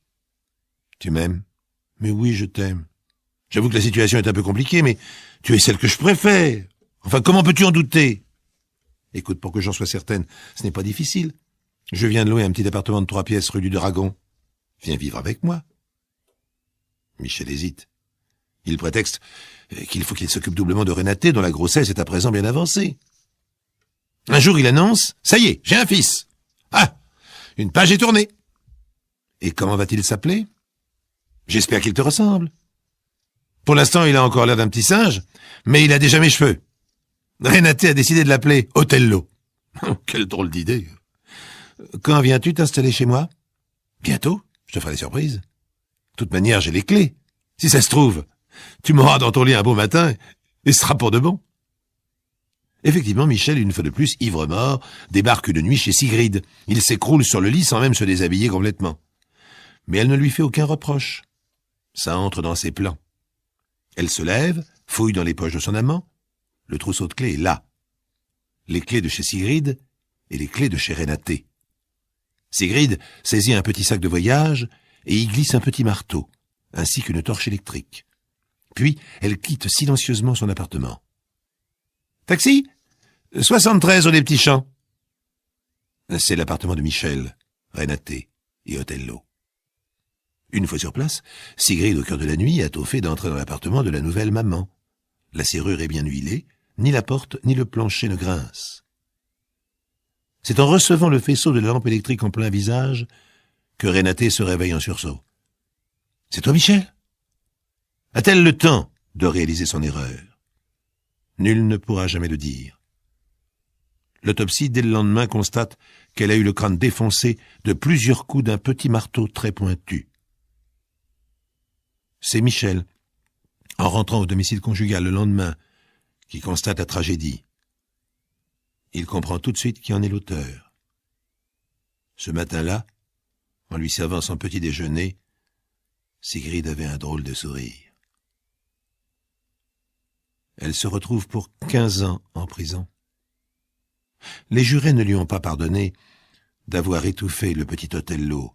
Tu m'aimes? Mais oui, je t'aime. J'avoue que la situation est un peu compliquée, mais tu es celle que je préfère. Enfin, comment peux-tu en douter? Écoute, pour que j'en sois certaine, ce n'est pas difficile. Je viens de louer un petit appartement de 3 pièces rue du Dragon. Viens vivre avec moi. Michel hésite. Il prétexte qu'il faut qu'il s'occupe doublement de Renate, dont la grossesse est à présent bien avancée. Un jour, il annonce « Ça y est, j'ai un fils !» Ah, une page est tournée. Et comment va-t-il s'appeler? J'espère qu'il te ressemble. Pour l'instant, il a encore l'air d'un petit singe, mais il a déjà mes cheveux. Renate a décidé de l'appeler Othello. Quelle drôle d'idée. Quand viens-tu t'installer chez moi? Bientôt, je te ferai des surprises. De toute manière, j'ai les clés. Si ça se trouve, tu m'auras dans ton lit un beau matin, et ce sera pour de bon. Effectivement, Michel, une fois de plus, ivre-mort, débarque une nuit chez Sigrid. Il s'écroule sur le lit sans même se déshabiller complètement. Mais elle ne lui fait aucun reproche. Ça entre dans ses plans. Elle se lève, fouille dans les poches de son amant. Le trousseau de clés est là. Les clés de chez Sigrid et les clés de chez Renate. Sigrid saisit un petit sac de voyage et y glisse un petit marteau, ainsi qu'une torche électrique. Puis, elle quitte silencieusement son appartement. « Taxi 73 au des Petits Champs. » C'est l'appartement de Michel, Renate et Othello. Une fois sur place, Sigrid, au cœur de la nuit, a tôt fait d'entrer dans l'appartement de la nouvelle maman. La serrure est bien huilée, ni la porte ni le plancher ne grincent. C'est en recevant le faisceau de la lampe électrique en plein visage que Renate se réveille en sursaut. « C'est toi, Michel ?» A-t-elle le temps de réaliser son erreur? Nul ne pourra jamais le dire. L'autopsie, dès le lendemain, constate qu'elle a eu le crâne défoncé de plusieurs coups d'un petit marteau très pointu. C'est Michel, en rentrant au domicile conjugal le lendemain, qui constate la tragédie. Il comprend tout de suite qui en est l'auteur. Ce matin-là, en lui servant son petit déjeuner, Sigrid avait un drôle de sourire. Elle se retrouve pour 15 ans en prison. Les jurés ne lui ont pas pardonné d'avoir étouffé le petit Othello